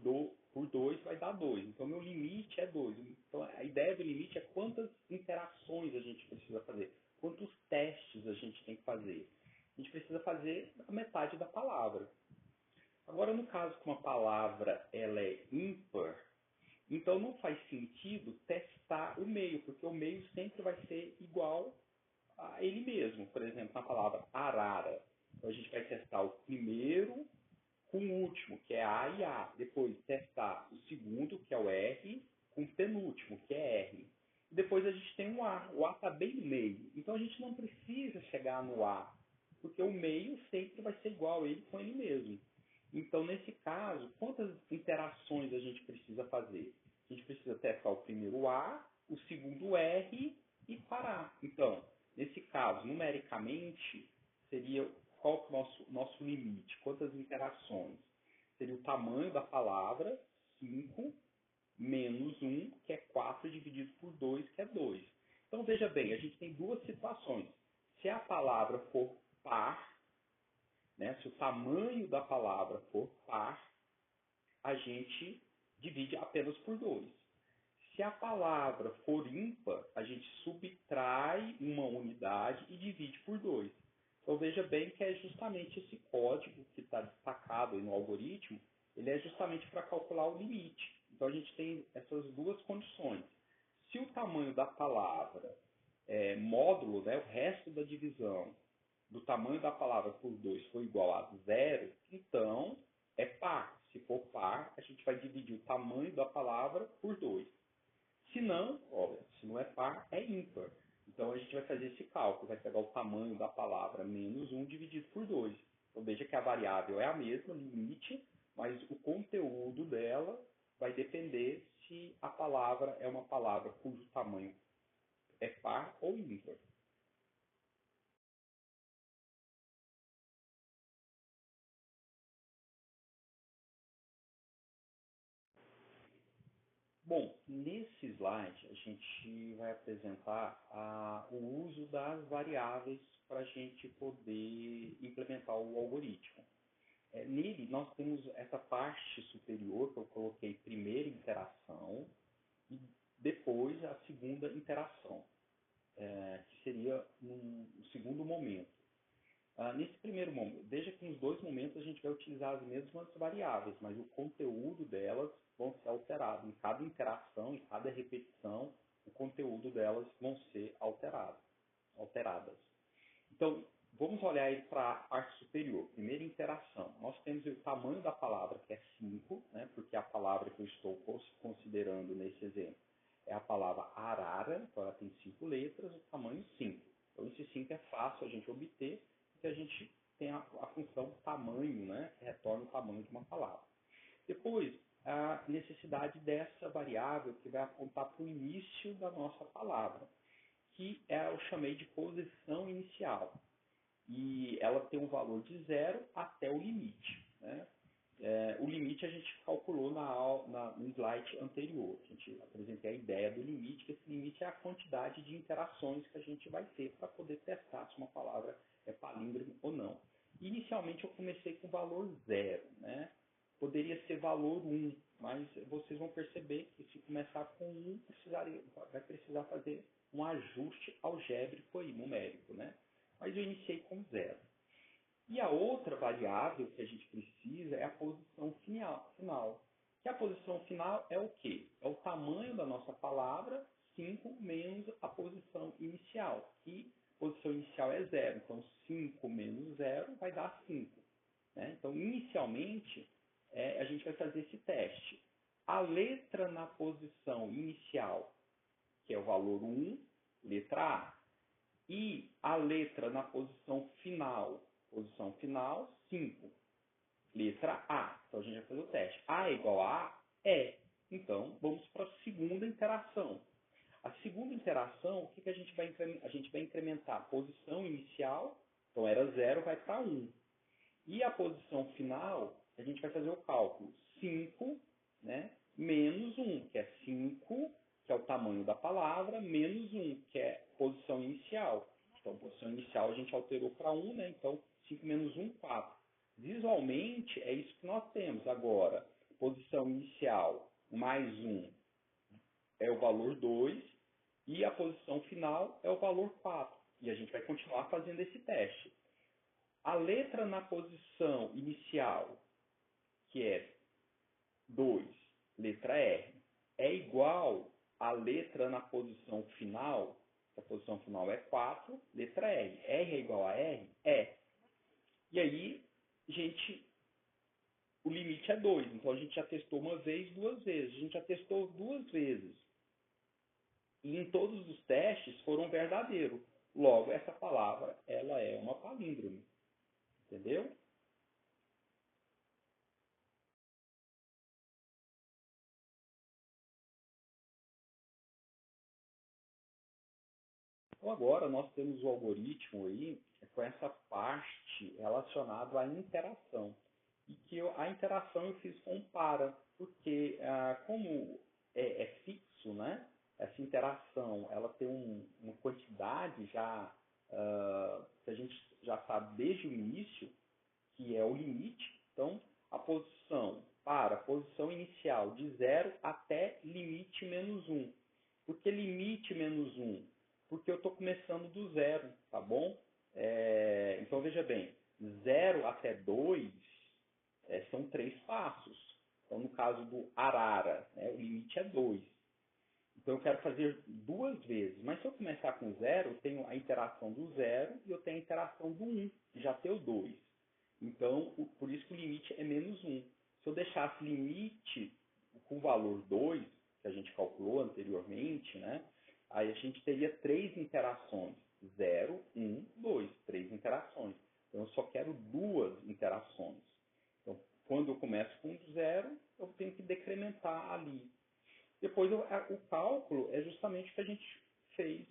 2 vai dar 2. Então, meu limite é 2. Então, a ideia do limite é quantas interações a gente precisa fazer, quantos testes a gente tem que fazer. A gente precisa fazer a metade da palavra. Agora, no caso que uma palavra ela é ímpar, então não faz sentido testar o meio, porque o meio sempre vai ser igual a ele mesmo. Por exemplo, na palavra arara, então a gente vai testar o primeiro com o último, que é A e A. Depois testar o segundo, que é o R, com o penúltimo, que é R. Depois a gente tem o A. O A está bem no meio. Então a gente não precisa chegar no A, porque o meio sempre vai ser igual a ele com ele mesmo. Então, nesse caso, quantas interações a gente precisa fazer? A gente precisa testar o primeiro A, o segundo R e parar. Então, nesse caso, numericamente, seria qual que é o nosso limite? Quantas interações? Seria o tamanho da palavra, 5, menos 1, que é 4, dividido por 2, que é 2. Então, veja bem, a gente tem duas situações. Se a palavra for par, né, se o tamanho da palavra for par, a gente divide apenas por 2. Se a palavra for ímpar, a gente subtrai uma unidade e divide por 2. Então veja bem que é justamente esse código que está destacado aí no algoritmo, ele é justamente para calcular o limite. Então a gente tem essas duas condições. Se o tamanho da palavra módulo, né, o resto da divisão do tamanho da palavra por 2 for igual a 0, então é par, a gente vai dividir o tamanho da palavra por 2. Se não, olha, se não é par, é ímpar. Então a gente vai fazer esse cálculo, vai pegar o tamanho da palavra menos 1 dividido por 2. Então veja que a variável é a mesma, limite, mas o conteúdo dela vai depender se a palavra é uma palavra cujo tamanho é par ou ímpar. Bom, nesse slide a gente vai apresentar o uso das variáveis para a gente poder implementar o algoritmo. Nele, nós temos essa parte superior que eu coloquei primeira interação e depois a segunda interação, que seria um segundo momento. Nesse primeiro momento, veja que nos dois momentos a gente vai utilizar as mesmas variáveis, mas o conteúdo delas vão ser alterados. Em cada interação, em cada repetição, o conteúdo delas vão ser alteradas. Então, vamos olhar aí para a parte superior. Primeira interação. Nós temos o tamanho da palavra, que é 5, né, porque a palavra que eu estou considerando nesse exemplo é a palavra arara, então ela tem 5 letras, o tamanho 5. Então, esse 5 é fácil a gente obter, porque a gente tem a função tamanho, né, que retorna o tamanho de uma palavra. Depois, a necessidade dessa variável que vai apontar para o início da nossa palavra, que eu chamei de posição inicial. E ela tem um valor de 0 até o limite, né? O limite a gente calculou no slide anterior. A gente apresentei a ideia do limite, que esse limite é a quantidade de interações que a gente vai ter para poder testar se uma palavra é palíndromo ou não. Inicialmente eu comecei com o valor 0, né? Poderia ser valor 1, mas vocês vão perceber que se começar com 1, vai precisar fazer um ajuste algébrico aí, numérico, né? Mas eu iniciei com 0. E a outra variável que a gente precisa é a posição final. Que a posição final é o quê? É o tamanho da nossa palavra, 5 menos a posição inicial. E a posição inicial é 0. Então, 5 menos 0 vai dar 5. Né? Então, inicialmente, a gente vai fazer esse teste. A letra na posição inicial, que é o valor 1, letra A. E a letra na posição final, 5, letra A. Então a gente vai fazer o teste. A é igual a A? É. Então vamos para a segunda interação. A segunda interação, o que a gente vai incrementar? A gente vai incrementar a posição inicial, então era 0, vai para 1. E a posição final, a gente vai fazer o cálculo 5, né, menos 1, que é 5, que é o tamanho da palavra, menos 1, que é a posição inicial. Então, a posição inicial a gente alterou para 1, né? Então, 5 menos 1, 4. Visualmente, é isso que nós temos. Agora, posição inicial mais 1 é o valor 2 e a posição final é o valor 4. E a gente vai continuar fazendo esse teste. A letra na posição inicial, que é 2, letra R, é igual à letra na posição final, que a posição final é 4, letra R. R é igual a R? É. E aí, o limite é 2. Então, a gente já testou uma vez, 2 vezes. A gente já testou 2 vezes. E em todos os testes foram verdadeiros. Logo, essa palavra, ela é uma palíndrome. Entendeu? Então, agora nós temos o algoritmo aí com essa parte relacionada à interação. E que a interação eu fiz com para, porque como é fixo, né? Essa interação ela tem uma quantidade já que a gente já sabe desde o início, que é o limite. Então, a posição para a posição inicial de 0 até limite menos 1. Por que limite menos 1? Porque eu estou começando do 0, tá bom? Então, veja bem, 0 até 2 são 3 passos. Então, no caso do arara, né, o limite é 2. Então, eu quero fazer 2 vezes. Mas se eu começar com 0, eu tenho a interação do 0 e eu tenho a interação do 1, que já tem o 2. Então, por isso que o limite é menos 1. Se eu deixasse limite com o valor 2, que a gente calculou anteriormente, né? Aí a gente teria 3 interações. 0, 1, 2. 3 interações. Então, eu só quero 2 interações. Então, quando eu começo com 0, eu tenho que decrementar ali. Depois, o cálculo é justamente o que a gente fez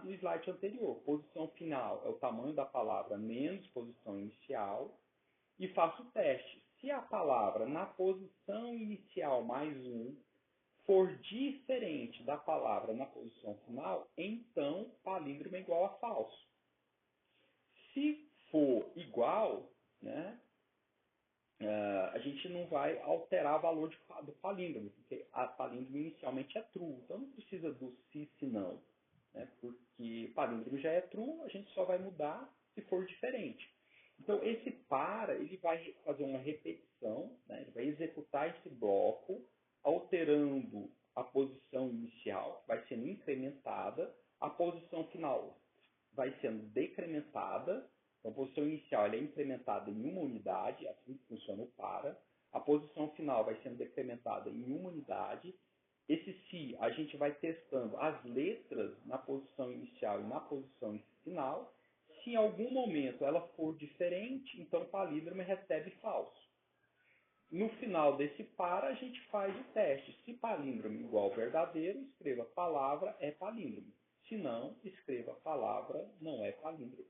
no slide anterior. Posição final é o tamanho da palavra menos posição inicial. E faço o teste. Se a palavra na posição inicial mais 1 for diferente da palavra na posição final, então palíndromo é igual a falso. Se for igual, né, a gente não vai alterar o valor do palíndromo, porque a palíndromo inicialmente é true. Então não precisa do se não, né, porque palíndromo já é true, a gente só vai mudar se for diferente. Então esse para, ele vai fazer uma repetição, né, ele vai executar esse bloco, alterando a posição inicial, vai sendo incrementada, a posição final vai sendo decrementada. Então, a posição inicial ela é incrementada em uma unidade, assim que funciona o para. A posição final vai sendo decrementada em uma unidade. Esse se, a gente vai testando as letras na posição inicial e na posição final. Se em algum momento ela for diferente, então o palíndromo recebe falso. No final desse para, a gente faz o teste. Se palíndromo igual verdadeiro, escreva palavra é palíndromo. Se não, escreva palavra não é palíndromo.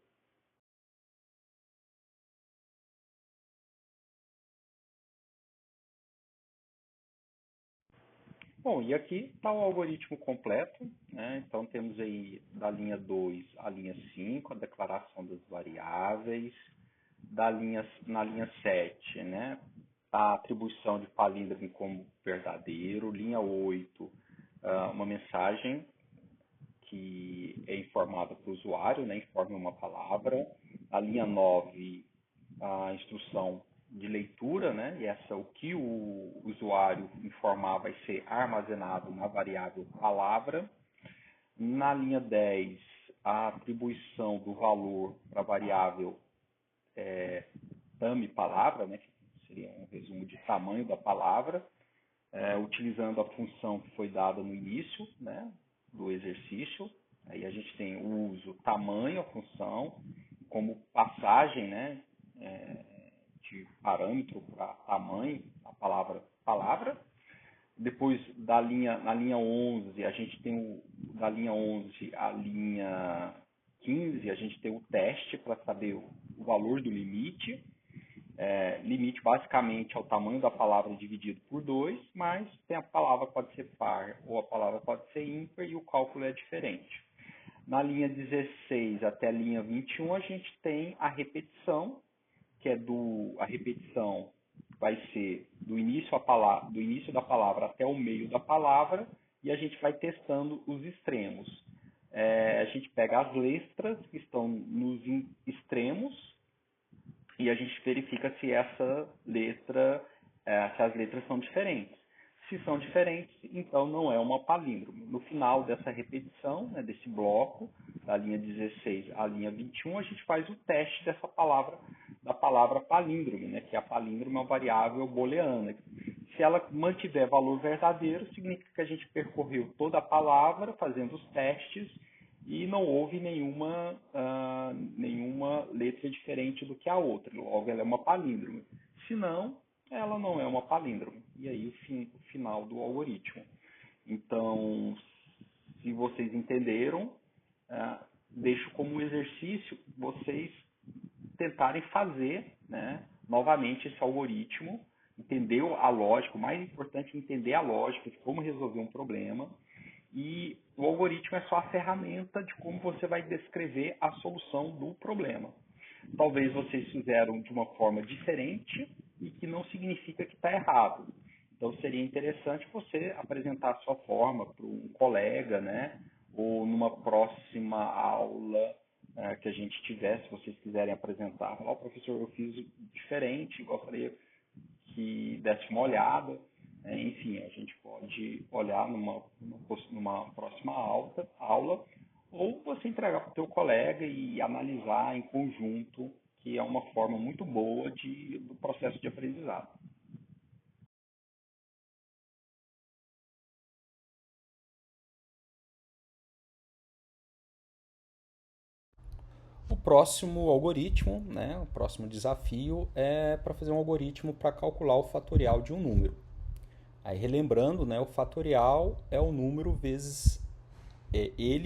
Bom, e aqui está o algoritmo completo, né? Então temos aí da linha 2 à linha 5 a declaração das variáveis, na linha 7, né? A atribuição de palíndromo como verdadeiro, linha 8, uma mensagem que é informada para o usuário, né? Informe uma palavra, a linha 9, a instrução de leitura, né? E essa, o que o usuário informar vai ser armazenado na variável palavra. Na linha 10, a atribuição do valor para a variável tame palavra, né? Que seria um resumo de tamanho da palavra, utilizando a função que foi dada no início, né? Do exercício. Aí a gente tem o uso tamanho, a função, como passagem, né? De parâmetro para tamanho, a palavra. Depois, na linha 11, a gente tem da linha 11 à linha 15, a gente tem o teste para saber o valor do limite. Limite, basicamente, é o tamanho da palavra dividido por 2, mas tem a palavra pode ser par ou a palavra pode ser ímpar e o cálculo é diferente. Na linha 16 até a linha 21, a gente tem a repetição, que é a repetição vai ser do início da palavra até o meio da palavra, e a gente vai testando os extremos. A gente pega as letras que estão nos extremos e a gente verifica se se as letras são diferentes. Se são diferentes, então não é uma palíndromo. No final dessa repetição, né, desse bloco, da linha 16 à linha 21, a gente faz o teste da palavra palíndromo, né, que a palíndromo é uma variável booleana. Se ela mantiver valor verdadeiro, significa que a gente percorreu toda a palavra fazendo os testes e não houve nenhuma letra diferente do que a outra. Logo, ela é uma palíndromo. Se não, ela não é uma palíndromo. E aí o final do algoritmo. Então, se vocês entenderam, deixo como exercício vocês tentarem fazer, né, novamente esse algoritmo, entender a lógica, o mais importante é entender a lógica de como resolver um problema. E o algoritmo é só a ferramenta de como você vai descrever a solução do problema. Talvez vocês fizeram de uma forma diferente e que não significa que está errado. Então seria interessante você apresentar a sua forma para um colega, né? Ou numa próxima aula que a gente tiver, se vocês quiserem apresentar. Falar, professor, eu fiz diferente, gostaria que desse uma olhada. Enfim, a gente pode olhar numa próxima aula, ou você entregar para o teu colega e analisar em conjunto, que é uma forma muito boa do processo de aprendizado. O próximo algoritmo, né, o próximo desafio é para fazer um algoritmo para calcular o fatorial de um número. Aí relembrando, né, o fatorial é o número vezes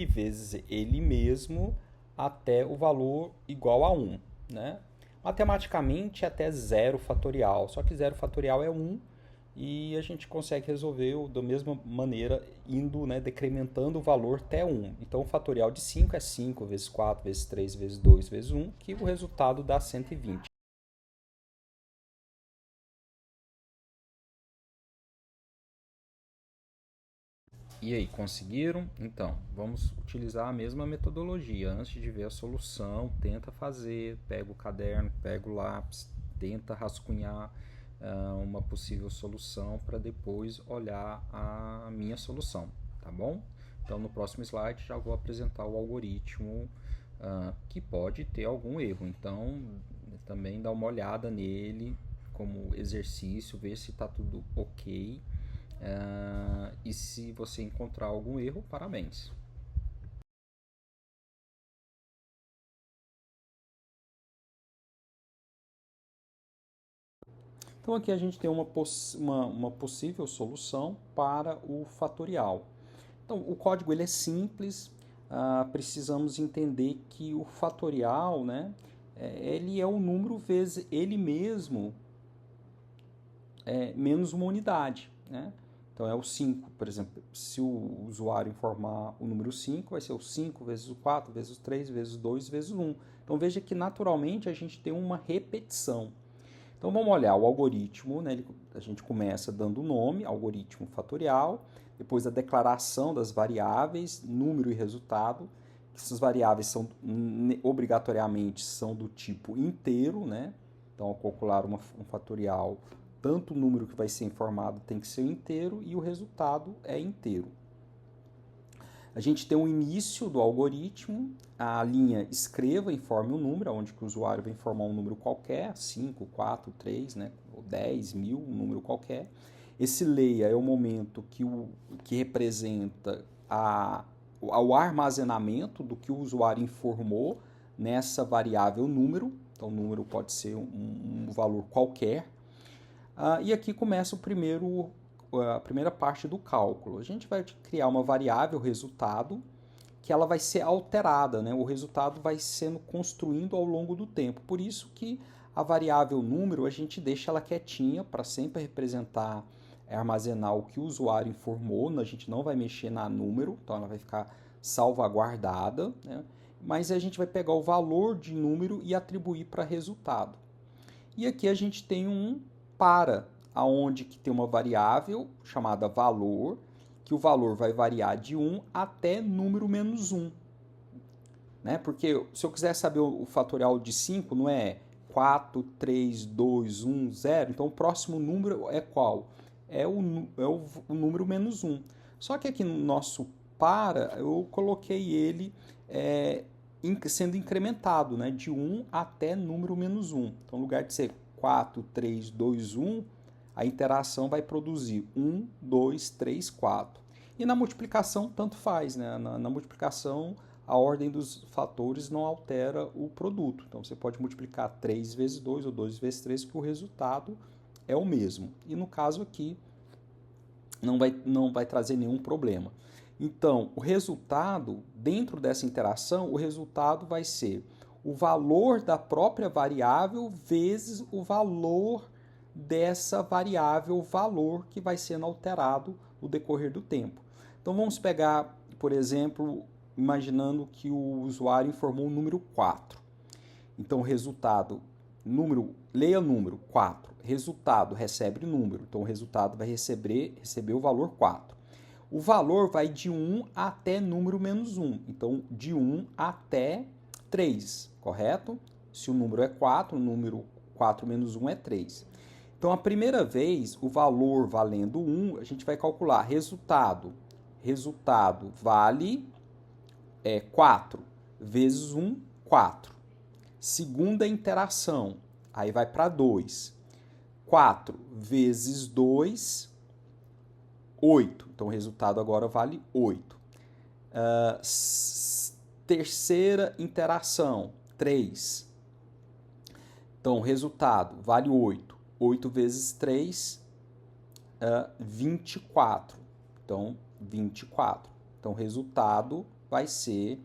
vezes ele mesmo até o valor igual a 1, né? Matematicamente até zero fatorial, só que zero fatorial é 1 e a gente consegue resolver da mesma maneira indo, né, decrementando o valor até 1. Então o fatorial de 5 é 5 vezes 4 vezes 3 vezes 2 vezes 1, que o resultado dá 120. E aí, conseguiram? Então, vamos utilizar a mesma metodologia. Antes de ver a solução, tenta fazer, pega o caderno, pega o lápis, tenta rascunhar uma possível solução para depois olhar a minha solução, tá bom? Então, no próximo slide já vou apresentar o algoritmo que pode ter algum erro. Então, também dá uma olhada nele como exercício, ver se está tudo ok. E se você encontrar algum erro, parabéns. Então aqui a gente tem uma possível solução para o fatorial. Então o código ele é simples, precisamos entender que o fatorial, né, ele é o número vezes ele mesmo menos uma unidade, né? Então é o 5, por exemplo, se o usuário informar o número 5, vai ser o 5 vezes o 4 vezes o 3 vezes o 2 vezes o 1. Então veja que naturalmente a gente tem uma repetição. Então vamos olhar o algoritmo, né? A gente começa dando o nome, algoritmo fatorial, depois a declaração das variáveis, número e resultado. Essas variáveis são obrigatoriamente são do tipo inteiro, né? Então ao calcular um fatorial, tanto o número que vai ser informado tem que ser inteiro e o resultado é inteiro. A gente tem o início do algoritmo, a linha escreva, informe o número, onde o usuário vai informar um número qualquer, 5, 4, 3, né, ou 10, 1000, um número qualquer. Esse leia é o momento que representa o armazenamento do que o usuário informou nessa variável número. Então, o número pode ser um valor qualquer. E aqui começa a primeira parte do cálculo. A gente vai criar uma variável resultado que ela vai ser alterada, né? O resultado vai sendo construindo ao longo do tempo. Por isso que a variável número a gente deixa ela quietinha para sempre representar, armazenar o que o usuário informou. A gente não vai mexer na número, então ela vai ficar salvaguardada, né? Mas a gente vai pegar o valor de número e atribuir para resultado. E aqui a gente tem um aonde que tem uma variável chamada valor, que o valor vai variar de 1 até número menos 1. Né? Porque se eu quiser saber o fatorial de 5, não é 4, 3, 2, 1, 0. Então o próximo número é qual? O número menos 1. Só que aqui no nosso eu coloquei ele sendo incrementado, né? De 1 até número menos 1. Então, no lugar de ser 4, 3, 2, 1, a interação vai produzir 1, 2, 3, 4. E na multiplicação, tanto faz, né? Na multiplicação, a ordem dos fatores não altera o produto. Então, você pode multiplicar 3 vezes 2 ou 2 vezes 3, que o resultado é o mesmo. E no caso aqui, não vai trazer nenhum problema. Então, o resultado, dentro dessa interação, o resultado vai ser o valor da própria variável vezes o valor dessa variável valor que vai sendo alterado no decorrer do tempo. Então vamos pegar, por exemplo, imaginando que o usuário informou o número 4. Então o resultado, leia número 4, resultado recebe número, então o resultado vai receber o valor 4. O valor vai de 1 até número menos 1, então de 1 até 3, correto? Se o número é 4, o número 4 menos 1 é 3. Então, a primeira vez, o valor valendo 1, a gente vai calcular resultado. Resultado vale 4 vezes 1, 4. Segunda interação, aí vai para 2. 4 vezes 2, 8. Então, o resultado agora vale 8. Terceira interação, 3. Então, resultado vale 8. 8 vezes 3, 24. Então, 24. Então, o resultado vai ser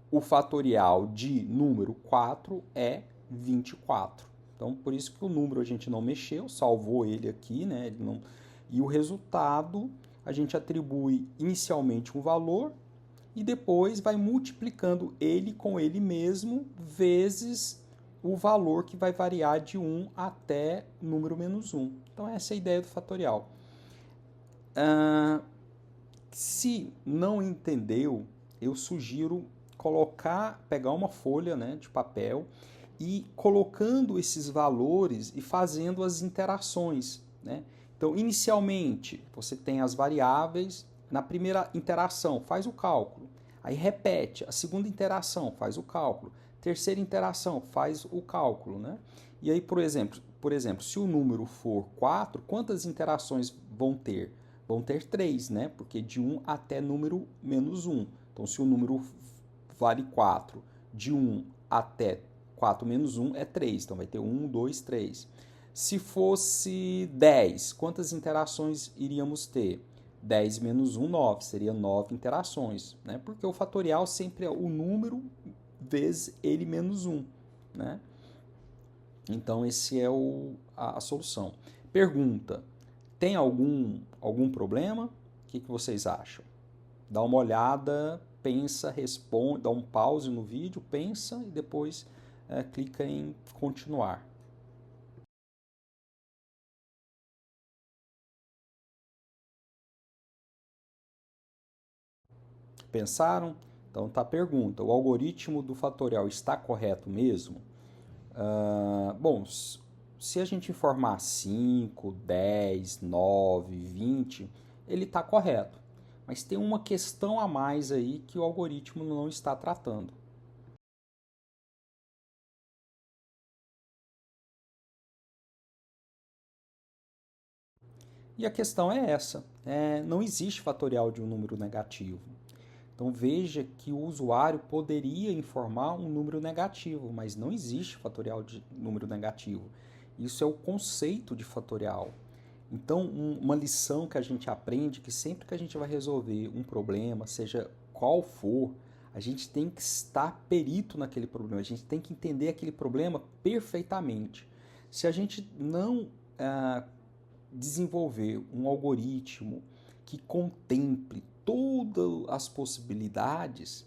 o fatorial de número 4 é 24. Então, por isso que o número a gente não mexeu, salvou ele aqui, né? Ele não... E o resultado a gente atribui inicialmente um valor e depois vai multiplicando ele com ele mesmo vezes o valor que vai variar de 1 até número menos 1. Então, essa é a ideia do fatorial. Se não entendeu, eu sugiro pegar uma folha, né, de papel e colocando esses valores e fazendo as interações, né? Então, inicialmente, você tem as variáveis, na primeira interação, faz o cálculo, aí repete, a segunda interação, faz o cálculo, terceira interação, faz o cálculo, né? E aí, por exemplo, se o número for 4, quantas interações vão ter? Vão ter 3, né? Porque de 1 até número menos 1. Então, se o número vale 4, de 1 até 4 menos 1 é 3. Então, vai ter 1, 2, 3. Se fosse 10, quantas interações iríamos ter? 10 menos 1, 9. Seria 9 interações, né? Porque o fatorial sempre é o número vezes ele menos 1, né? Então, esse é a solução. Pergunta: tem algum problema? O que vocês acham? Dá uma olhada, pensa, responde, dá um pause no vídeo, pensa e depois clica em continuar. Pensaram? Então tá a pergunta: o algoritmo do fatorial está correto mesmo? Bom, se a gente informar 5, 10, 9, 20, ele está correto. Mas tem uma questão a mais aí que o algoritmo não está tratando. E a questão é essa: não existe fatorial de um número negativo. Então veja que o usuário poderia informar um número negativo, mas não existe fatorial de número negativo. Isso é o conceito de fatorial. Então, uma lição que a gente aprende, que sempre que a gente vai resolver um problema, seja qual for, a gente tem que estar perito naquele problema, a gente tem que entender aquele problema perfeitamente. Se a gente não desenvolver um algoritmo que contemple todas as possibilidades,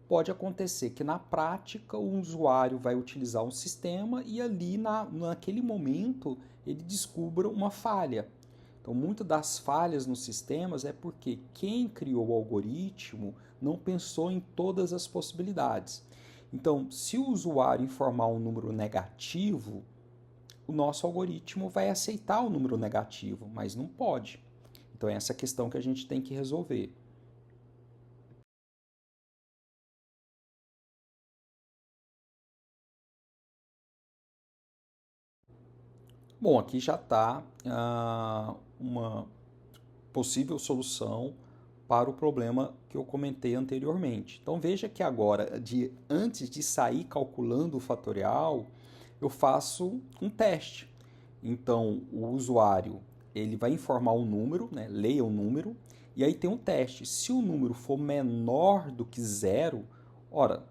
pode acontecer que na prática o usuário vai utilizar um sistema e ali naquele momento ele descubra uma falha. Então, muitas das falhas nos sistemas é porque quem criou o algoritmo não pensou em todas as possibilidades. Então, se o usuário informar um número negativo, o nosso algoritmo vai aceitar o número negativo, mas não pode. Então, é essa questão que a gente tem que resolver. Bom, aqui já está uma possível solução para o problema que eu comentei anteriormente. Então veja que agora, antes de sair calculando o fatorial, eu faço um teste. Então o usuário ele vai informar um número, né? Leia o número, e aí tem um teste. Se o número for menor do que zero, ora,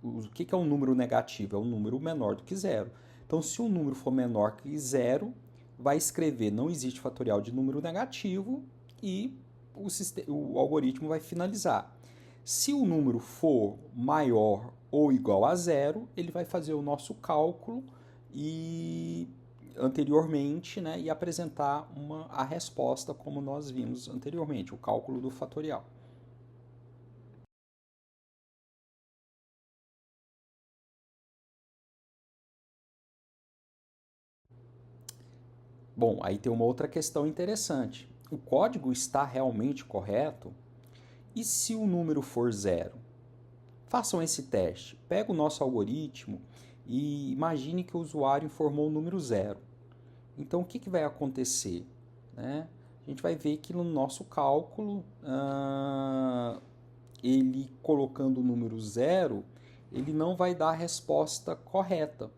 o que é um número negativo? É um número menor do que zero. Então, se o número for menor que zero, vai escrever não existe fatorial de número negativo e o algoritmo vai finalizar. Se o número for maior ou igual a zero, ele vai fazer o nosso cálculo e anteriormente, né, e apresentar a resposta como nós vimos anteriormente, o cálculo do fatorial. Bom, aí tem uma outra questão interessante. O código está realmente correto? E se o número for zero? Façam esse teste. Pega o nosso algoritmo e imagine que o usuário informou o número zero. Então, o que vai acontecer? Né? A gente vai ver que no nosso cálculo, ele colocando o número zero, ele não vai dar a resposta correta.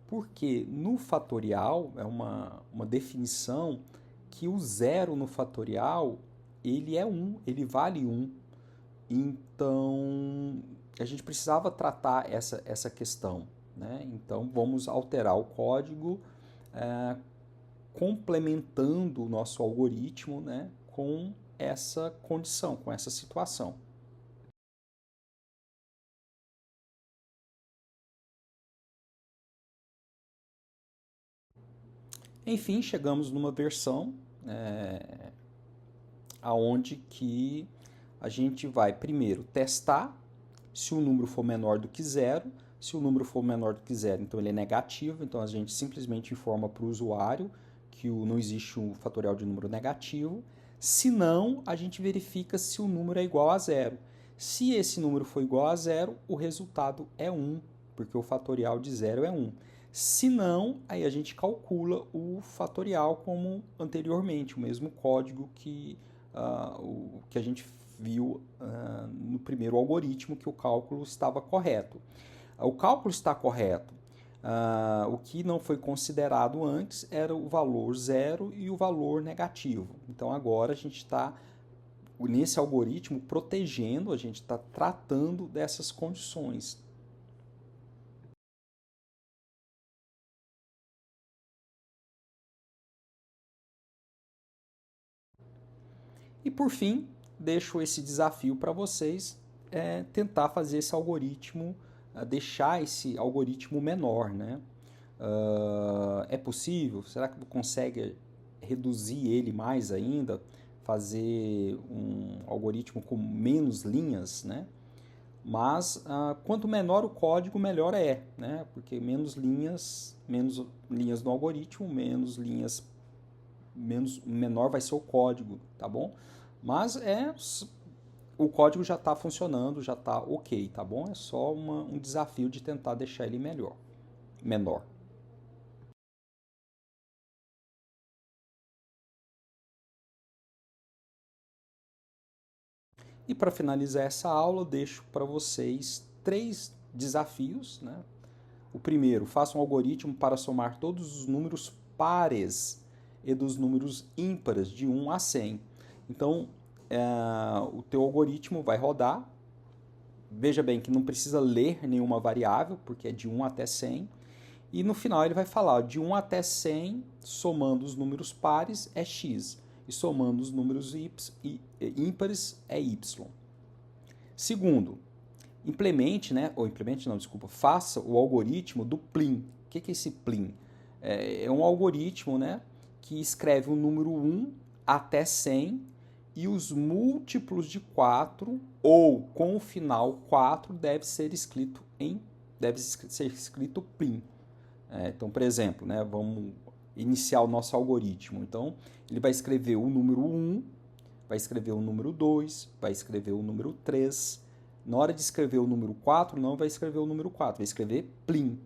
Porque no fatorial, é uma definição que o zero no fatorial, ele é 1, ele vale 1. Então, a gente precisava tratar essa questão, né? Então, vamos alterar o código, complementando o nosso algoritmo, né, com essa condição, com essa situação. Enfim, chegamos numa versão aonde que a gente vai primeiro testar se o número for menor do que zero. Se o número for menor do que zero, então ele é negativo, então a gente simplesmente informa para o usuário que não existe um fatorial de número negativo. Se não, a gente verifica se o número é igual a zero. Se esse número for igual a zero, o resultado é 1, porque o fatorial de zero é 1. Se não, aí a gente calcula o fatorial como anteriormente, o mesmo código que a gente viu no primeiro algoritmo, que o cálculo estava correto. O cálculo está correto. O que não foi considerado antes era o valor zero e o valor negativo. Então agora a gente está, nesse algoritmo, protegendo, a gente está tratando dessas condições. E por fim, deixo esse desafio para vocês, tentar fazer esse algoritmo, deixar esse algoritmo menor, né? É possível? Será que consegue reduzir ele mais ainda? Fazer um algoritmo com menos linhas, né? Mas quanto menor o código, melhor é, né? Porque menos linhas no algoritmo, menor vai ser o código, tá bom? Mas o código já está funcionando, já está ok, tá bom? É só um desafio de tentar deixar ele menor. E para finalizar essa aula, eu deixo para vocês 3 desafios, né? O primeiro, faça um algoritmo para somar todos os números pares e dos números ímpares de 1 a 100. Então, o teu algoritmo vai rodar. Veja bem que não precisa ler nenhuma variável, porque é de 1 até 100. E no final ele vai falar de 1 até 100, somando os números pares é x, e somando os números ímpares é y. Segundo, faça o algoritmo do Plin. O que é esse Plin? É um algoritmo, né, que escreve o número 1 até 100 e os múltiplos de 4 ou com o final 4 deve ser escrito Plin. Então, por exemplo, né, vamos iniciar o nosso algoritmo. Então, ele vai escrever o número 1, vai escrever o número 2, vai escrever o número 3. Na hora de escrever o número 4, não vai escrever o número 4, vai escrever Plin.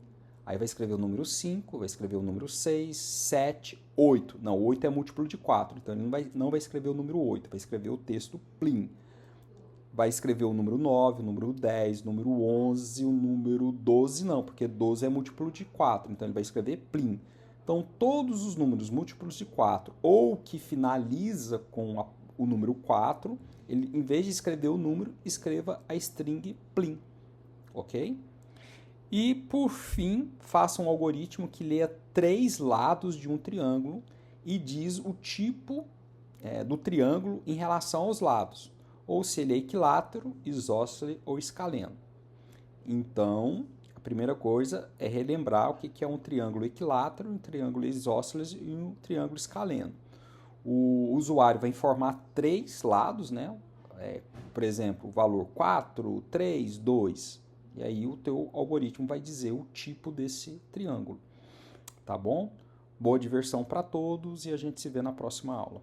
Aí vai escrever o número 5, vai escrever o número 6, 7, 8. Não, 8 é múltiplo de 4, então ele não vai escrever o número 8, vai escrever o texto Plin. Vai escrever o número 9, o número 10, o número 11, o número 12 não, porque 12 é múltiplo de 4, então ele vai escrever Plin. Então, todos os números múltiplos de 4 ou que finaliza com o número 4, ele, em vez de escrever o número, escreva a string Plin, ok? E, por fim, faça um algoritmo que leia 3 lados de um triângulo e diz o tipo do triângulo em relação aos lados, ou se ele é equilátero, isósceles ou escaleno. Então, a primeira coisa é relembrar o que é um triângulo equilátero, um triângulo isósceles e um triângulo escaleno. O usuário vai informar 3 lados, né? Por exemplo, o valor 4, 3, 2. E aí o teu algoritmo vai dizer o tipo desse triângulo. Tá bom? Boa diversão para todos e a gente se vê na próxima aula.